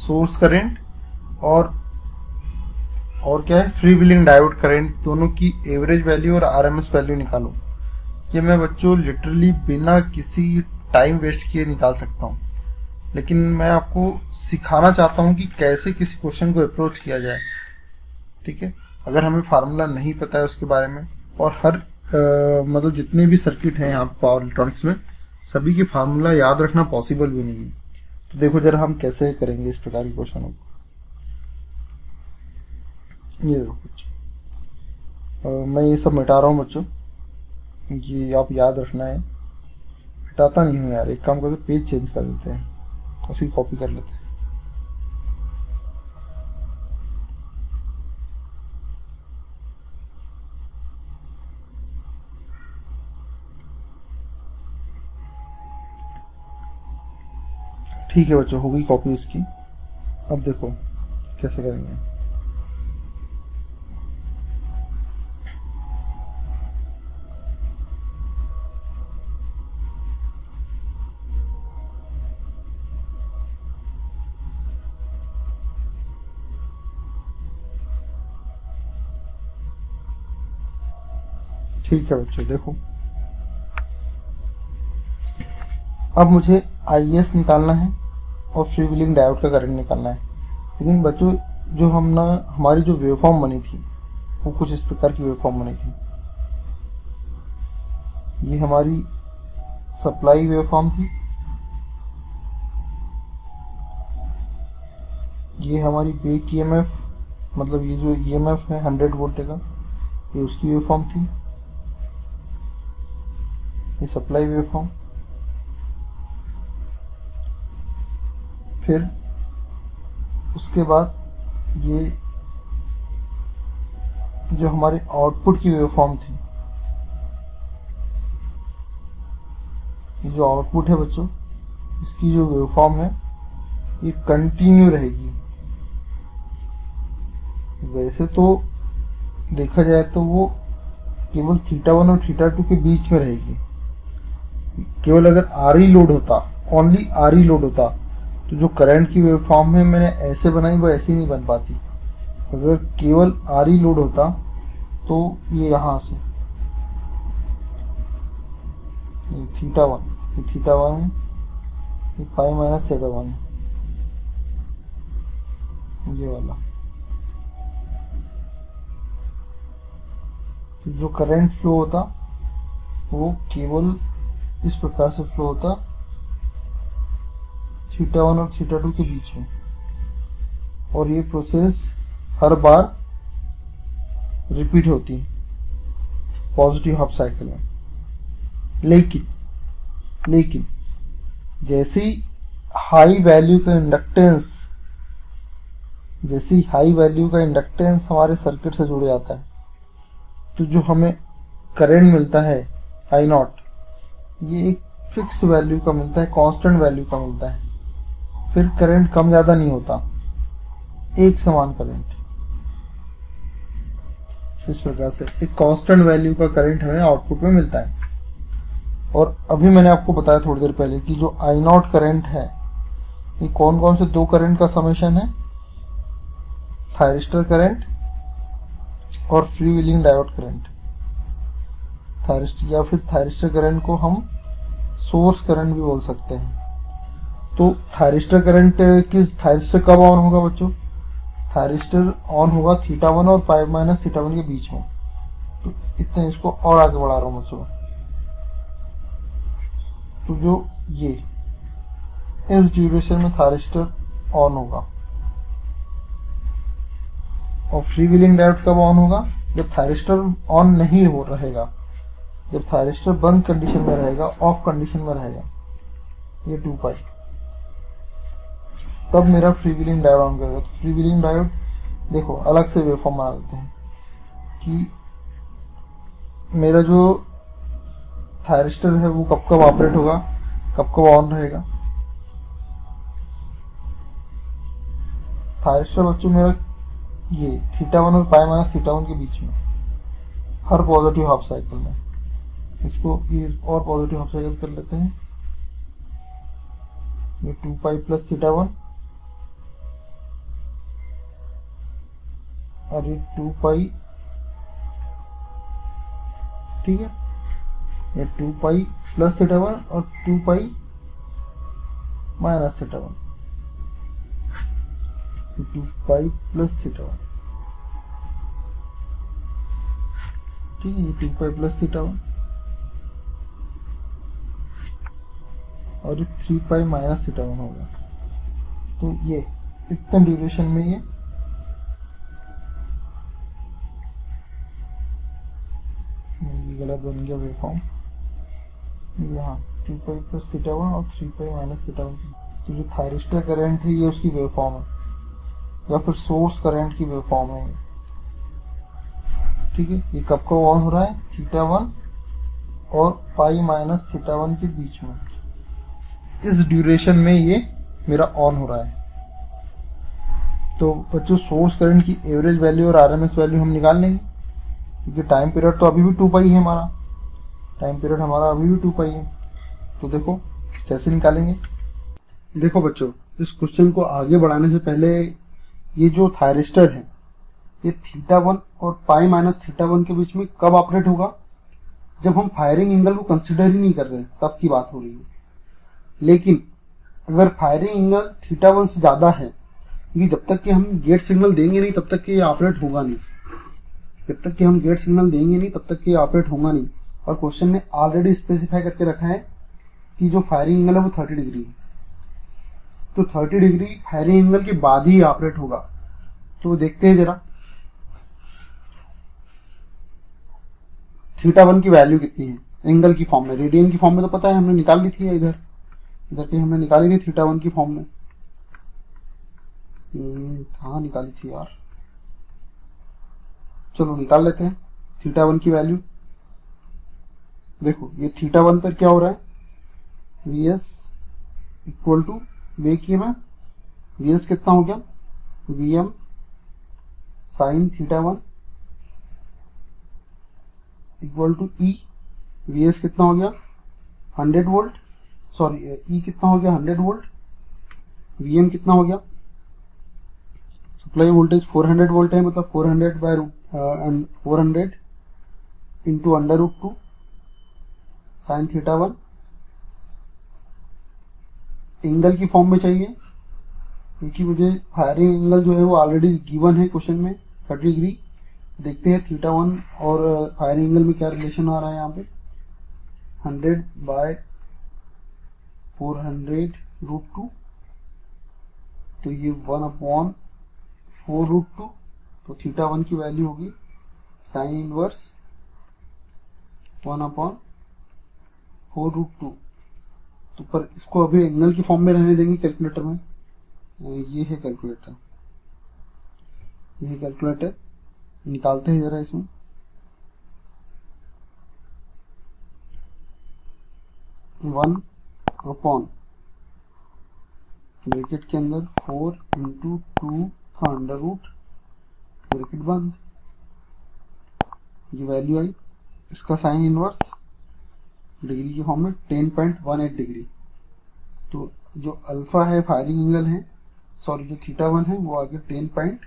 सोर्स करंट और क्या है फ्री व्हीलिंग डायोड करंट, दोनों की एवरेज वैल्यू और आरएमएस वैल्यू निकालो, ये मैं बच्चों लिटरली बिना किसी टाइम वेस्ट किए निकाल सकता हूँ। लेकिन मैं आपको सिखाना चाहता हूँ कि कैसे किसी क्वेश्चन को अप्रोच किया जाए, ठीक है। अगर हमें फार्मूला नहीं पता है उसके बारे में, और हर मतलब जितने भी सर्किट हैं यहाँ पावर इलेक्ट्रॉनिक्स में, सभी के फार्मूला याद रखना पॉसिबल भी नहीं है। तो देखो जरा हम कैसे करेंगे इस प्रकार के क्वेश्चनों को। ये देखो बच्चों, मैं ये सब मिटा रहा हूँ बच्चों, ये आप याद रखना है। मिटाता नहीं हूँ यार, एक काम करके पेज चेंज कर देते हैं, उसी कॉपी कर लेते हैं। ठीक है बच्चों, हो गई कॉपी इसकी। अब देखो कैसे करेंगे। ठीक है बच्चों देखो, अब मुझे आई एस निकालना है और फ्री व्हीलिंग डायोड का करंट निकालना है। लेकिन बच्चों जो हमारी जो वेवफॉर्म बनी थी वो कुछ इस प्रकार की वेवफॉर्म बनी थी। ये हमारी सप्लाई वेवफॉर्म थी, ये हमारी बेक ईएमएफ, मतलब ये जो ईएमएफ है 100 वोल्ट का, ये उसकी वेवफॉर्म थी, ये सप्लाई वेवफॉर्म। फिर उसके बाद ये जो हमारे आउटपुट की वेवफॉर्म थी, ये जो आउटपुट है बच्चों, इसकी जो वेवफॉर्म है ये कंटिन्यू रहेगी। वैसे तो देखा जाए तो वो केवल θ1 और θ2 के बीच में रहेगी। केवल अगर आरई लोड होता, ओनली आरई लोड होता, तो जो करंट की वेवफॉर्म है मैंने ऐसे बनाई वो ऐसी नहीं बन पाती। अगर केवल आरई लोड होता तो ये यहाँ से θ1, ये θ1 है, ये 5 - θ1 है, ये वाला। तो जो करंट फ्लो होता वो केवल इस प्रकार से फ्लो होता θ1 और θ2 के बीच में, और ये प्रोसेस हर बार रिपीट होती है पॉजिटिव हाफ साइकिल में। लेकिन जैसी हाई वैल्यू का इंडक्टेंस हमारे सर्किट से जुड़ जाता है, तो जो हमें करंट मिलता है आई नॉट, ये एक फिक्स वैल्यू का मिलता है, कांस्टेंट वैल्यू का मिलता है। फिर करंट कम ज्यादा नहीं होता, एक समान करंट। इस प्रकार से एक कांस्टेंट वैल्यू का करंट हमें आउटपुट में मिलता है। और अभी मैंने आपको बताया थोड़ी देर पहले कि जो आई नॉट करंट है, ये कौन कौन से दो करंट का समेशन है, थायरिस्टर करंट और free wheeling diode current. Thyristor या फिर थायरिस्टर करंट को हम सोर्स करंट भी बोल सकते हैं। तो थायरिस्टर करंट थायरिस्टर कब ऑन होगा बच्चों, थायरिस्टर ऑन होगा θ1 और 5 - θ1 के बीच में। तो इतने इसको और आगे बढ़ा रहा हूं बच्चों। तो जो ये इस ड्यूरेशन में थायरिस्टर ऑन होगा, और फ्री व्हीलिंग डायोड कब ऑन होगा? जब थायरिस्टर ऑन नहीं हो रहेगा, जब थायरिस्टर बंद कंडीशन में रहेगा, ऑफ कंडीशन में रहेगा, ये 2 पाई, तब मेरा फ्री व्हीलिंग डायोड ऑन करेगा। तो फ्री व्हीलिंग डायोड देखो अलग से वेवफॉर्म बना देते हैं कि मेरा जो थायरिस्टर है वो कब कब ऑपरेट होगा, कब कब ऑन रहेगा। थायरिस्टर बच्चों मेरा ये θ1 और पाई माइनस θ1 के बीच में हर पॉजिटिव हाफ साइकिल में, इसको ये और पॉजिटिव हाफ साइकिल कर लेते हैं। ये 2 पाई प्लस θ1 और ये 2 पाई, ठीक है, ये 2 पाई प्लस θ1 और 2 पाई माइनस θ1, 2 पाई प्लस θ1, ठीक है, ये 2 पाई प्लस θ1 और ये 3 पाई माइनस θ1 हो गया। तो ये इतने ड्यूरेशन में ये गलत बन गया वेवफॉर्म, यहाँ 2 पाई प्लस θ1 और 3 पाई माइनस θ1। तो जो थायरिस्टर करंट है ये उसकी वेवफॉर्म है, या फिर सोर्स करंट की वेवफॉर्म है ये, ठीक है। ये कब कब ऑन हो रहा है? θ1 और पाई माइनस θ1 के बीच में, इस ड्यूरेशन में ये मेरा ऑन हो रहा है। तो बच्चों सोर्स करंट की एवरेज वैल्यू और आरएमएस वैल्यू हम निकाल लेंगे, क्योंकि टाइम पीरियड तो अभी भी 2 पाई है, हमारा टाइम पीरियड हमारा अभी भी 2 पाई है। तो देखो कैसे निकालेंगे। देखो बच्चों, इस क्वेश्चन को आगे बढ़ाने से पहले ये जो थायरिस्टर है ये θ1 और पाई माइनस θ1 के बीच में कब ऑपरेट होगा? जब हम फायरिंग एंगल को कंसिडर ही नहीं कर रहे, तब की बात हो रही है। लेकिन अगर फायरिंग एंगल θ1 से ज्यादा है, क्योंकि जब तक कि हम गेट सिग्नल देंगे नहीं तब तक कि ये ऑपरेट होगा नहीं, जब तक कि हम गेट सिग्नल देंगे नहीं तब तक कि ऑपरेट होगा नहीं। और क्वेश्चन ने ऑलरेडी स्पेसिफाई करके रखा है कि जो फायरिंग एंगल है वो 30 डिग्री है, तो 30 डिग्री फायरिंग एंगल के बाद ही ऑपरेट होगा। तो देखते हैं जरा θ1 की वैल्यू कितनी है एंगल की फॉर्म में। रेडियन की फॉर्म में तो पता है, हमने निकाल ली थी, इधर की हमने निकाली थी θ1 की फॉर्म में। कहाँ निकाली थी यार, चलो निकाल लेते हैं θ1 की वैल्यू। देखो ये θ1 पर क्या हो रहा है, Vs इक्वल टू वे किए में Vs कितना हो गया, Vm sine θ1 equal to E। Vs कितना हो गया 100 वोल्ट, सॉरी E कितना हो गया 100 वोल्ट, Vm कितना हो गया, सप्लाई वोल्टेज 400 वोल्ट है, मतलब 400 बाय 400 इंटू √2 साइन θ1। एंगल की फॉर्म में चाहिए, क्योंकि मुझे फायरिंग एंगल जो है वो ऑलरेडी गिवन है क्वेश्चन में 30 डिग्री। देखते हैं θ1 और फायरिंग एंगल में क्या रिलेशन आ रहा है यहाँ पे। 100 बाय 400√2, तो ये 1/4√2, तो θ1 की वैल्यू होगी साइन इनवर्स 1/4√2। तो पर इसको अभी एंगल की फॉर्म में रहने देंगे कैलकुलेटर में। ये है कैलकुलेटर, ये है कैलकुलेटर, निकालते हैं जरा इसमें। वन अपॉन ब्रैकेट के अंदर 4 इंटू 2 का अंडर रूट, ब्रैकेट बंद, ये वैल्यू आई। इसका साइन इनवर्स डिग्री की फॉर्म में 10.18 डिग्री। तो जो अल्फा है फायरिंग एंगल है, सॉरी जो θ1 है वो आगे 10.18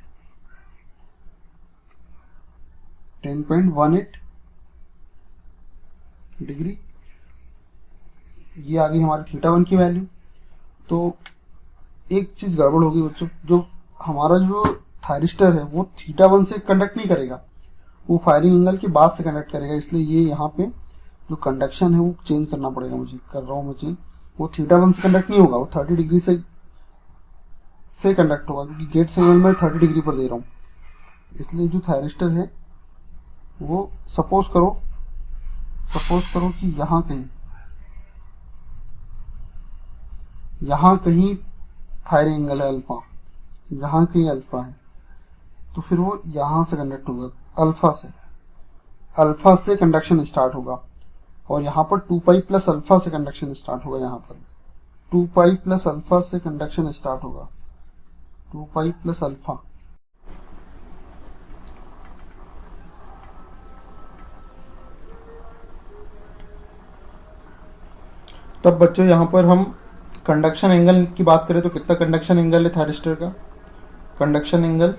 डिग्री, ये आ गई हमारी θ1 की वैल्यू। तो एक चीज गड़बड़ होगी बच्चों, जो हमारा जो थायरिस्टर है वो θ1 से कंडक्ट नहीं करेगा, वो फायरिंग एंगल के बाद से कंडक्ट करेगा। इसलिए ये यहाँ पे जो कंडक्शन है वो चेंज करना पड़ेगा, मुझे कर रहा हूँ मैं चेंज। वो θ1 से कंडक्ट नहीं होगा, वो 30 डिग्री से कंडक्ट होगा, क्योंकि गेट सिग्नल में 30 डिग्री पर दे रहा हूँ। इसलिए जो थायरिस्टर है वो सपोज करो कि यहाँ कहीं फायरिंग एंगल है अल्फा, यहाँ कहीं अल्फा है, तो फिर वो यहाँ से कंडक्ट होगा, अल्फा से कंडक्शन स्टार्ट होगा। और यहाँ पर 2 पाई प्लस अल्फा से कंडक्शन स्टार्ट होगा, यहाँ पर 2 पाई प्लस अल्फा से कंडक्शन स्टार्ट होगा, 2 पाई प्लस अल्फा। तब बच्चों यहाँ पर हम कंडक्शन एंगल की बात करें तो कितना कंडक्शन एंगल है थायरिस्टर का? Conduction angle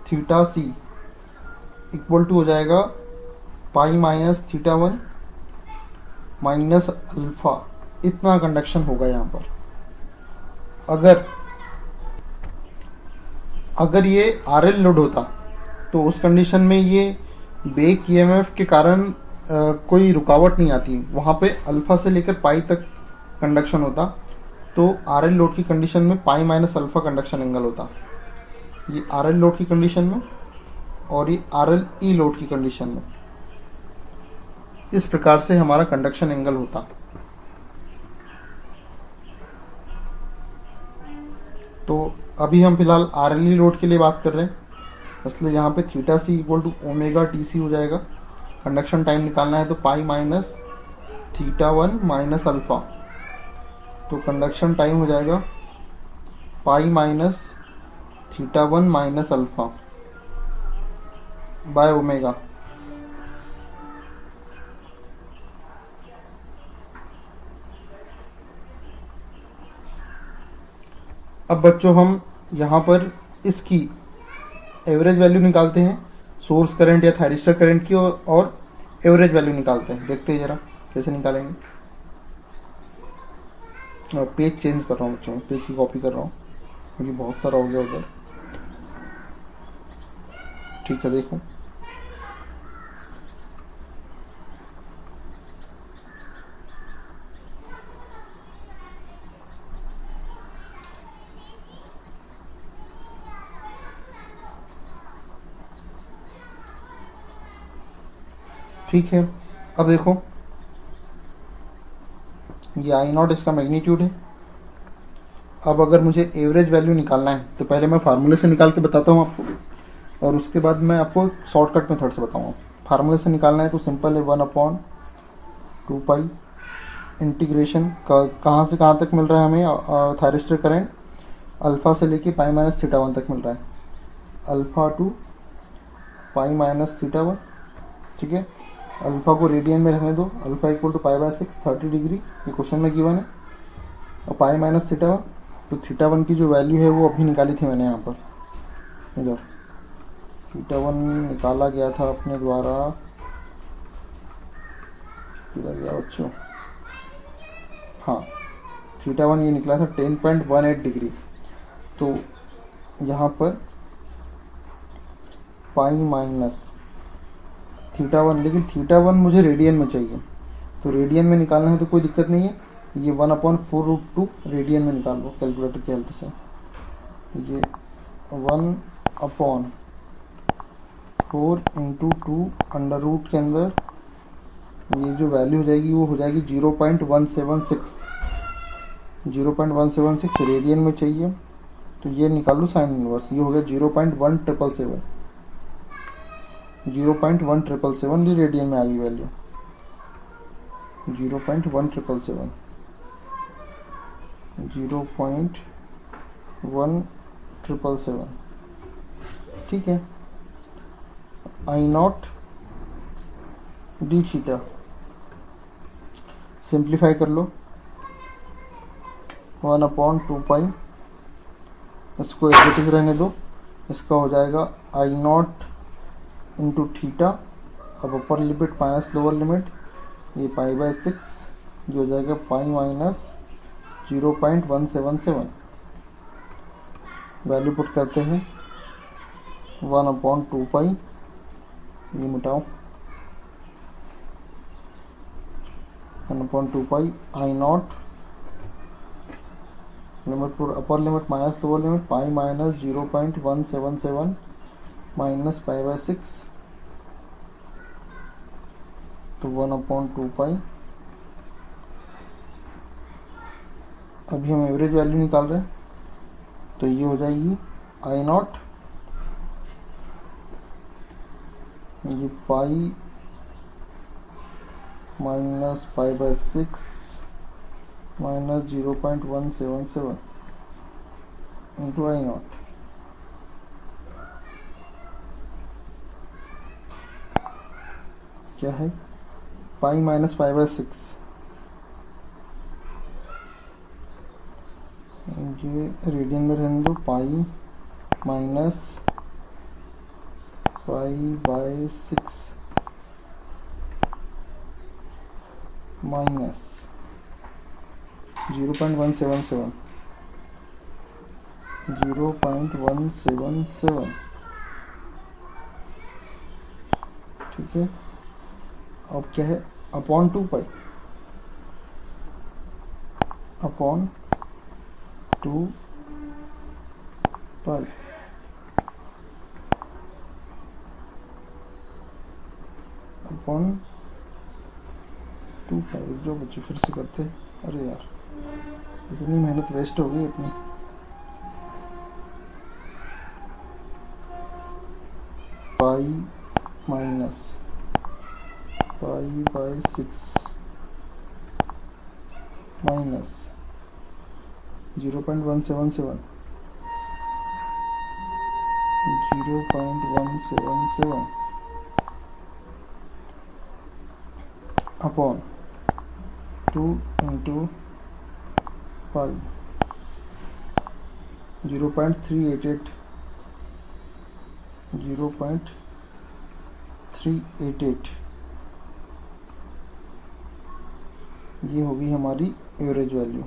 theta C equal to हो जाएगा pi minus theta 1 minus alpha, इतना कंडक्शन होगा यहाँ पर। अगर ये RL लोड होता तो उस कंडीशन में ये बैक EMF के कारण कोई रुकावट नहीं आती, वहाँ पे अल्फा से लेकर पाई तक कंडक्शन होता, तो RL लोड की कंडीशन में pi minus alpha conduction angle होता। ये RL लोड की कंडीशन में और ये RLE लोड की कंडीशन में, इस प्रकार से हमारा कंडक्शन एंगल होता। तो अभी हम फिलहाल RLE लोड के लिए बात कर रहे हैं, इसलिए यहाँ पे theta C equal to omega T C हो जाएगा। कंडक्शन टाइम निकालना है तो pi minus theta 1 minus alpha, तो कंडक्शन टाइम हो जाएगा pi minus theta 1 minus alpha by omega. अब बच्चों हम यहाँ पर इसकी एवरेज वैल्यू निकालते हैं, सोर्स करंट या थायरिस्टर करंट की, और एवरेज वैल्यू निकालते हैं। देखते हैं जरा कैसे निकालेंगे। और पेज चेंज कर रहा हूँ बच्चों, पेज की कॉपी कर रहा हूँ क्योंकि बहुत सारा हो गया उधर। ठीक है, देखो ठीक है। अब देखो ये आई नॉट इसका मैग्नीट्यूड है। अब अगर मुझे एवरेज वैल्यू निकालना है तो पहले मैं फार्मूले से निकाल के बताता हूँ आपको, और उसके बाद मैं आपको शॉर्टकट मेथड से बताऊँगा। फार्मूले से निकालना है तो सिंपल है 1/2 पाई इंटीग्रेशन कहाँ से कहाँ तक मिल रहा है हमें थायरिस्टर करंट, अल्फा से लेके पाई माइनस थीटा 1 तक मिल रहा है, alpha to pi minus theta 1। ठीक है, अल्फा को रेडियन में रहने दो, alpha equal to pi by 6 30 degree, ये क्वेश्चन में गिवन है। और पाई माइनस थीटा 1, तो थीटा 1 की जो वैल्यू है वो अभी निकाली थी मैंने यहाँ पर, इधर थीटा 1 निकाला गया था अपने द्वारा, किधर गया बच्चों, हाँ थीटा 1 ये निकला था 10.18 डिग्री। तो यहाँ पर पाई माइनस थीटा 1, लेकिन थीटा 1 मुझे रेडियन में चाहिए, तो रेडियन में निकालना है तो कोई दिक्कत नहीं है, ये 1/4√2 रेडियन में निकाल लो कैलकुलेटर की हेल्प से। ये 1/4 × 2 अंडर रूट के अंदर ये जो वैल्यू हो जाएगी वो हो जाएगी 0.176 रेडियन में चाहिए, तो ये निकाल लो साइन इनवर्स, ये हो गया 0.1777 ये रेडियन में आ गई वैल्यू 0.1777 0.1777। ठीक है, आई नॉट डी थीटा सिंप्लीफाई कर लो, 1/2 पाई, इसको एज इट इज रहने दो, इसका हो जाएगा आई नॉट इंटू थीटा, अब अपर लिमिट माइनस लोअर लिमिट, ये पाई बाय 6 जो हो जाएगा पाई माइनस 0.177। वैल्यू पुट करते हैं 1/2 पाई, ये मिटाओ 1/2 pi I naught limit put upper limit minus lower limit pi minus 0.177 minus pi by 6, तो 1/2 पाई। अभी हम एवरेज वैल्यू निकाल रहे हैं, तो ये हो जाएगी I0, ये pi minus pi by 6 minus 0.177 into I0। क्या है? पाई माइनस पाई बाय 6, ये रेडियन में रहने दो। Pi minus pi by 6 minus 0.177 ठीक है। अब क्या है? अपॉन 2 पाई, अपॉन 2 पाई, अपॉन 2 पाई। जो बच्चे फिर से करते, अरे यार इतनी मेहनत वेस्ट हो गई अपनी। Pi minus pi by 6 minus 0.177 upon 2 into pi 0.388 ये होगी हमारी एवरेज वैल्यू।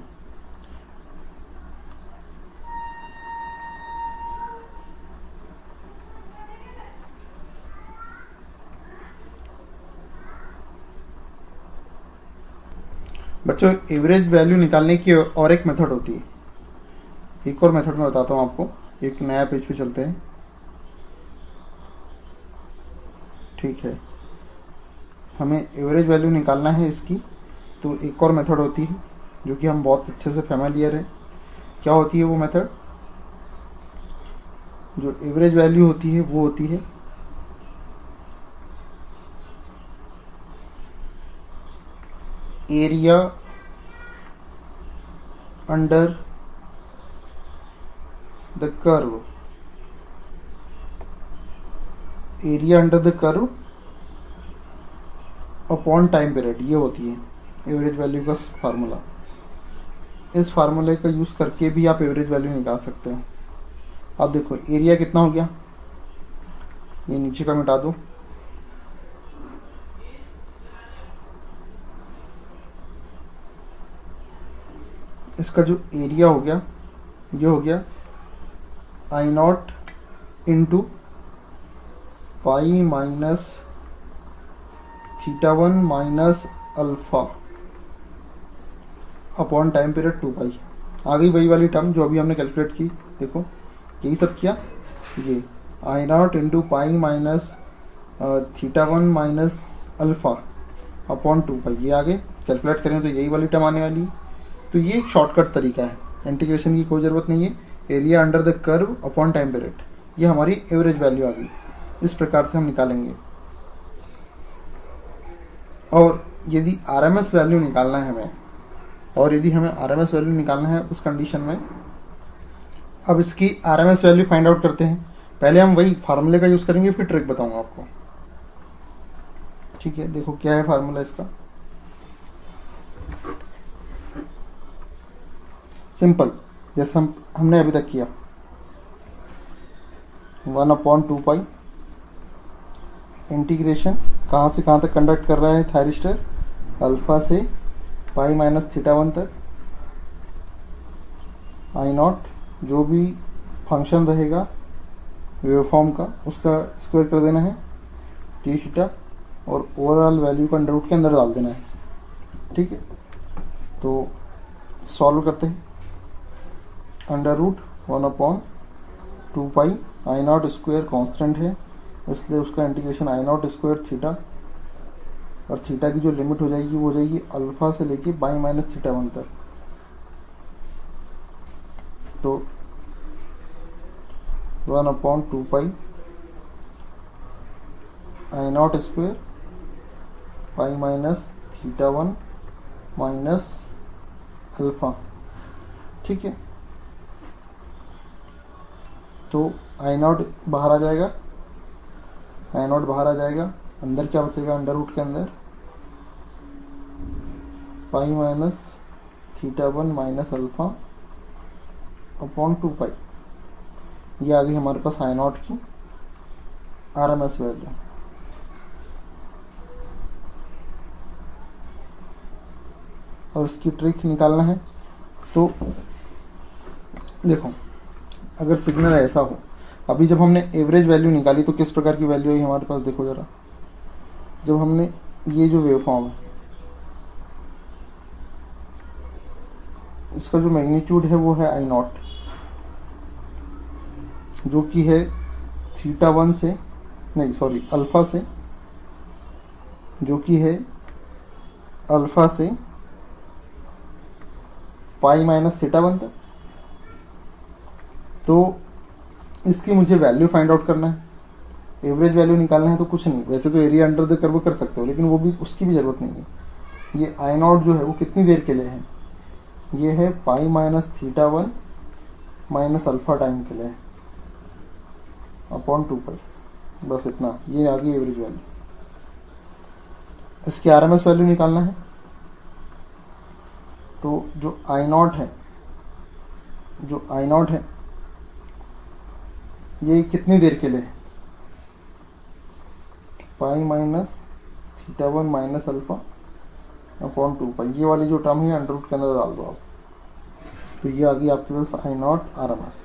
बच्चों एवरेज वैल्यू निकालने की और एक मेथड होती है, एक और मेथड मैं बताता हूँ आपको। एक नया पेज पे चलते हैं, ठीक है। हमें एवरेज वैल्यू निकालना है इसकी, तो एक और मेथड होती है जो कि हम बहुत अच्छे से फेमिलियर है। क्या होती है वो मेथड? जो एवरेज वैल्यू होती है वो होती है area under the curve, area under the curve upon time period, ये होती है एवरेज वैल्यू का फार्मूला। इस फार्मूले का यूज करके भी आप एवरेज वैल्यू निकाल सकते हैं। अब देखो एरिया कितना हो गया, ये नीचे का मिटा दो, इसका जो एरिया हो गया ये हो गया I0 into pi minus θ1 minus alpha upon time period 2 pi. आ गई वही वाली टर्म जो अभी हमने कैलकुलेट की। देखो यही सब किया, ये I0 into pi minus θ1 minus alpha upon 2 pi, ये आगे कैलकुलेट करें तो यही वाली टर्म आने वाली है। तो ये एक शॉर्टकट तरीका है, इंटीग्रेशन की कोई ज़रूरत नहीं है। Area under the curve upon time period, ये हमारी एवरेज वैल्यू आ गई। इस प्रकार से हम निकालेंगे। और यदि आरएमएस वैल्यू निकालना है हमें, और यदि हमें आरएमएस वैल्यू निकालना है उस कंडीशन में, अब इसकी आरएमएस वैल्यू फाइंड आउट करते हैं। पहले हम वही फार्मूले का यूज़ करेंगे, फिर ट्रिक बताऊंगा आपको, ठीक है। देखो क्या है फार्मूला इसका, सिंपल, जैसे हमने अभी तक किया। 1/2 पाई इंटीग्रेशन कहाँ से कहाँ तक कंडक्ट कर रहा है थायरिस्टर, अल्फा से पाई माइनस θ1 तक। I0 जो भी फंक्शन रहेगा वेवफॉर्म का उसका स्क्वायर कर देना है d θ, और ओवरऑल वैल्यू को अंडर रूट के अंदर डाल देना है, ठीक है। तो सॉल्व करते हैं। Under root 1/2 pi I not square constant है, इसलिए उसका integration I not square theta, और थीटा की जो लिमिट हो जाएगी वो हो जाएगी अल्फा से लेके बाई माइनस थीटा 1 तक। तो 1/2 I not square pi minus theta 1 minus alpha. ठीक है, तो आई नॉट बाहर आ जाएगा, आई नॉट बाहर आ जाएगा, अंदर क्या बचेगा, अंडर रूट के अंदर पाई minus theta 1 minus alpha upon 2 pi. ये आ गई हमारे पास आई नॉट की आरएमएस वैल्यू। और इसकी ट्रिक निकालना है। तो देखो, अगर सिग्नल ऐसा हो, अभी जब हमने एवरेज वैल्यू निकाली तो किस प्रकार की वैल्यू आई हमारे पास, देखो ज़रा। जब हमने ये जो वेवफॉर्म है, इसका जो मैग्नीट्यूड है वो है आई नॉट, जो कि है थीटा 1 से, नहीं सॉरी अल्फ़ा से, जो कि है अल्फ़ा से पाई माइनस थीटा 1 तक। तो इसकी मुझे वैल्यू फाइंड आउट करना है, एवरेज वैल्यू निकालना है। तो कुछ नहीं, वैसे तो एरिया अंडर द कर्व कर सकते हो, लेकिन वो भी, उसकी भी ज़रूरत नहीं है। ये आई नॉट जो है वो कितनी देर के लिए है, ये है पाई minus theta 1 minus alpha time के लिए अपॉन 2 पाई, बस इतना। ये आ गई एवरेज वैल्यू। इसकी आरएमएस वैल्यू निकालना है। तो जो आई नॉट है, जो आई नॉट है ये कितनी देर के लिए है, पाई minus theta 1 minus alpha upon 2 pi. ये वाली जो टर्म है अंडर रूट के अंदर डाल दो आप, तो ये आ गई आपके पास आई नॉट आरएमएस।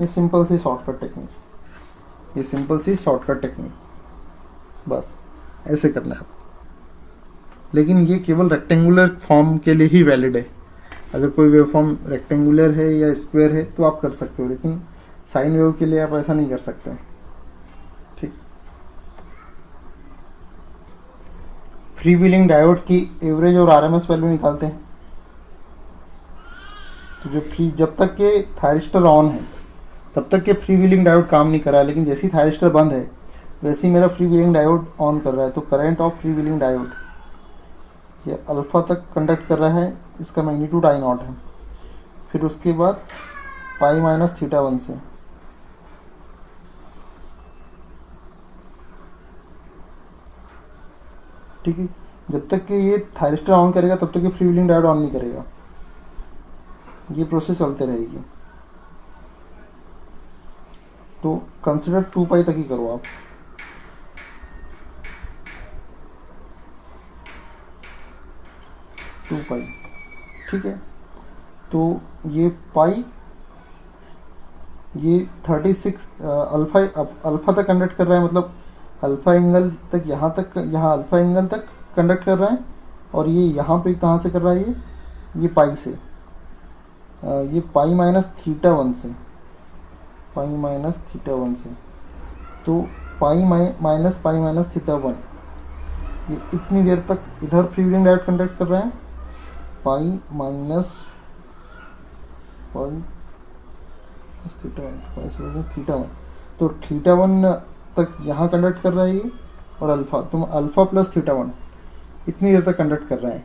ये सिंपल सी शॉर्टकट टेक्निक, ये सिंपल सी शॉर्टकट टेक्निक, बस ऐसे करना है। लेकिन ये केवल रेक्टेंगुलर फॉर्म के लिए ही वैलिड है। अगर कोई वेव फॉर्म रेक्टेंगुलर है या स्क्वायर है तो आप कर सकते हो, लेकिन साइन वेव के लिए आप ऐसा नहीं कर सकते। ठीक, फ्री व्हीलिंग डायोड की एवरेज और आरएमएस वैल्यू निकालते हैं। तो जब तक के थायरिस्टर ऑन है तब तक के फ्री व्हीलिंग डायोड काम नहीं कर रहा है, लेकिन जैसे ही थायरिस्टर बंद है वैसे ही मेरा फ्री व्हीलिंग डायोड ऑन कर रहा है। तो current of free wheeling diode ये अल्फ़ा तक कंडक्ट कर रहा है, इसका मैग्नीट्यूड आई नॉट है। फिर उसके बाद पाई माइनस थीटा 1 से, ठीक है। जब तक कि ये थायरिस्टर ऑन करेगा तब तक ये फ्री व्हीलिंग डायोड ऑन नहीं करेगा, ये प्रोसेस चलते रहेगी। तो कंसिडर 2 पाई तक ही करो आप। टू पाई, ठीक है। तो ये पाई, ये 36 अल्फ़ा तक कंडक्ट कर रहा है, मतलब अल्फ़ा एंगल तक, यहाँ अल्फ़ा एंगल तक कंडक्ट कर रहा है। और ये यहाँ पे कहाँ से कर रहा है, ये पाई से, ये पाई माइनस थीटा 1 से, पाई माइनस थीटा 1 से। तो पाई माइनस थीटा 1, ये इतनी देर तक इधर फ्री व्हीलिंग डायोड कंडक्ट कर रहा है। पाई माइनस थीटा 1, तो थीटा 1 तक यहाँ कंडक्ट कर रहा है ये, और अल्फ़ा, तुम अल्फ़ा प्लस थीटा 1 इतनी देर तक कंडक्ट कर रहा है।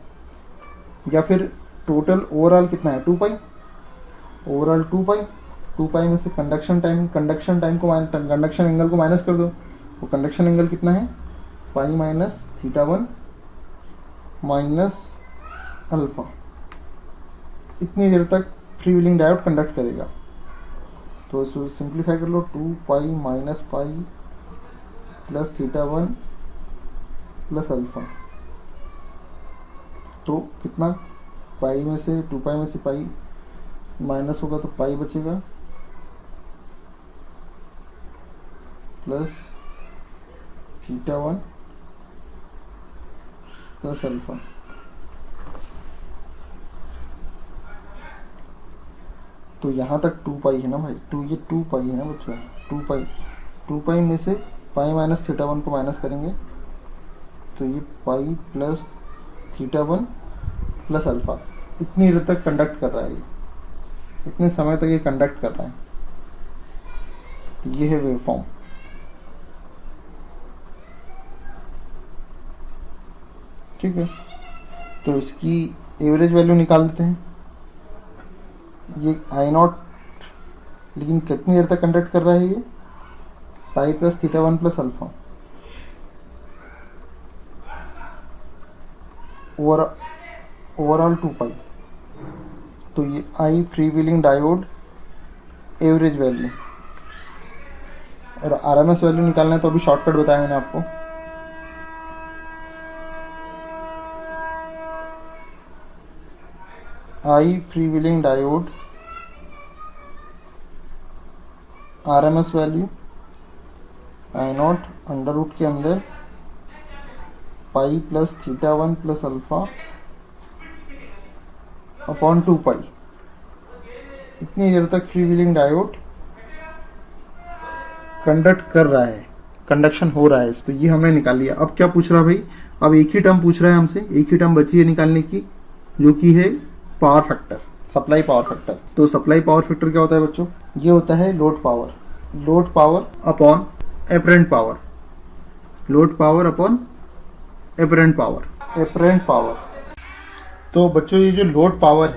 या फिर टोटल ओवरऑल कितना है, 2 पाई, ओवरऑल 2 पाई में से कंडक्शन टाइम को कंडक्शन एंगल को माइनस कर दो। वो कंडक्शन एंगल कितना है, पाई माइनस थीटा 1 माइनस अल्फ़ा। इतनी देर तक फ्री व्हीलिंग डायोड कंडक्ट करेगा। तो इसको सिंप्लीफाई कर लो, 2 pi minus pi plus theta 1 plus alpha. तो कितना, पाई में से 2 पाई में से पाई माइनस होगा तो पाई बचेगा, प्लस थीटा 1 प्लस अल्फ़ा। तो यहाँ तक 2 पाई है ना भाई, ये 2 पाई है ना बच्चों, 2 पाई में से पाई माइनस थीटा 1 को माइनस करेंगे तो ये pi plus theta 1 plus alpha, इतनी देर तक कंडक्ट कर रहा है, ये इतने समय तक ये कंडक्ट कर रहा है। ये है वेव फॉर्म। ठीक है, तो इसकी एवरेज वैल्यू निकाल देते हैं। ये आई नॉट, लेकिन कितनी देर तक कंडक्ट कर रहा है ये, pi plus theta 1 plus alpha overall 2 pi. तो ये I free wheeling diode average value, और आरएमएस वैल्यू निकालना है तो अभी शॉर्टकट बताया मैंने आपको। I free wheeling diode RMS value I naught under root के अंदर pi plus theta 1 plus alpha upon 2 pi. इतनी देर तक फ्री व्हीलिंग डायोड कंडक्ट कर रहा है, कंडक्शन हो रहा है। तो ये हमने निकाल लिया। अब क्या पूछ रहा है भाई, अब एक ही टर्म पूछ रहा है हमसे, एक ही टर्म बची है निकालने की, जो कि है power factor, supply power factor. तो सप्लाई पावर फैक्टर क्या होता है बच्चों, ये होता है load power upon apparent power, load power upon apparent power. तो बच्चों ये जो लोड पावर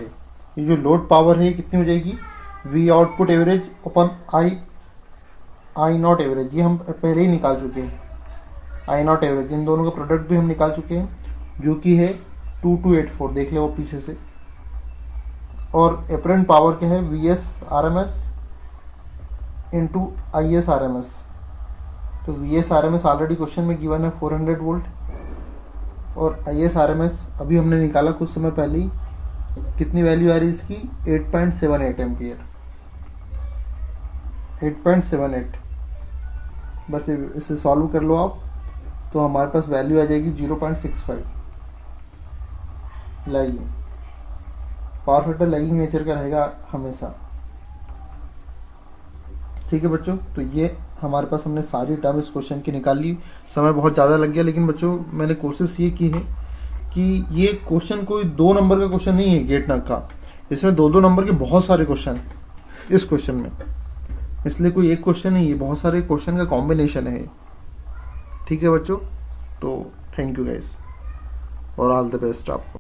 है, ये कितनी हो जाएगी, we output average upon I not average, ये हम पहले ही निकाल चुके हैं। आई नॉट एवरेज, इन दोनों का प्रोडक्ट भी हम निकाल चुके हैं, जो कि है 2284, देख ले वो पीछे से। और एपरेंट पावर क्या है, V S R M S into I S R M S. तो V S R M S already question में गिवन है 400 वोल्ट, और I S R M S अभी हमने निकाला कुछ समय पहले ही, कितनी वैल्यू आ रही है इसकी, 8.78 एम्पियर, 8.78। बस इसे सॉल्व कर लो आप, तो हमारे पास वैल्यू आ जाएगी 0.65। Lagging power factor lagging nature का रहेगा हमेशा। ठीक है बच्चों, तो ये हमारे पास हमने सारी टर्म इस क्वेश्चन की निकाल ली। समय बहुत ज़्यादा लग गया, लेकिन बच्चों मैंने कोशिश ये की है कि ये क्वेश्चन कोई 2 नंबर का क्वेश्चन नहीं है गेट नग का, इसमें 2-2 नंबर के बहुत सारे क्वेश्चन इस क्वेश्चन में, इसलिए कोई एक क्वेश्चन नहीं है, बहुत सारे क्वेश्चन का कॉम्बिनेशन है। ठीक है बच्चों, तो थैंक यू गाइस और ऑल द बेस्ट आपको।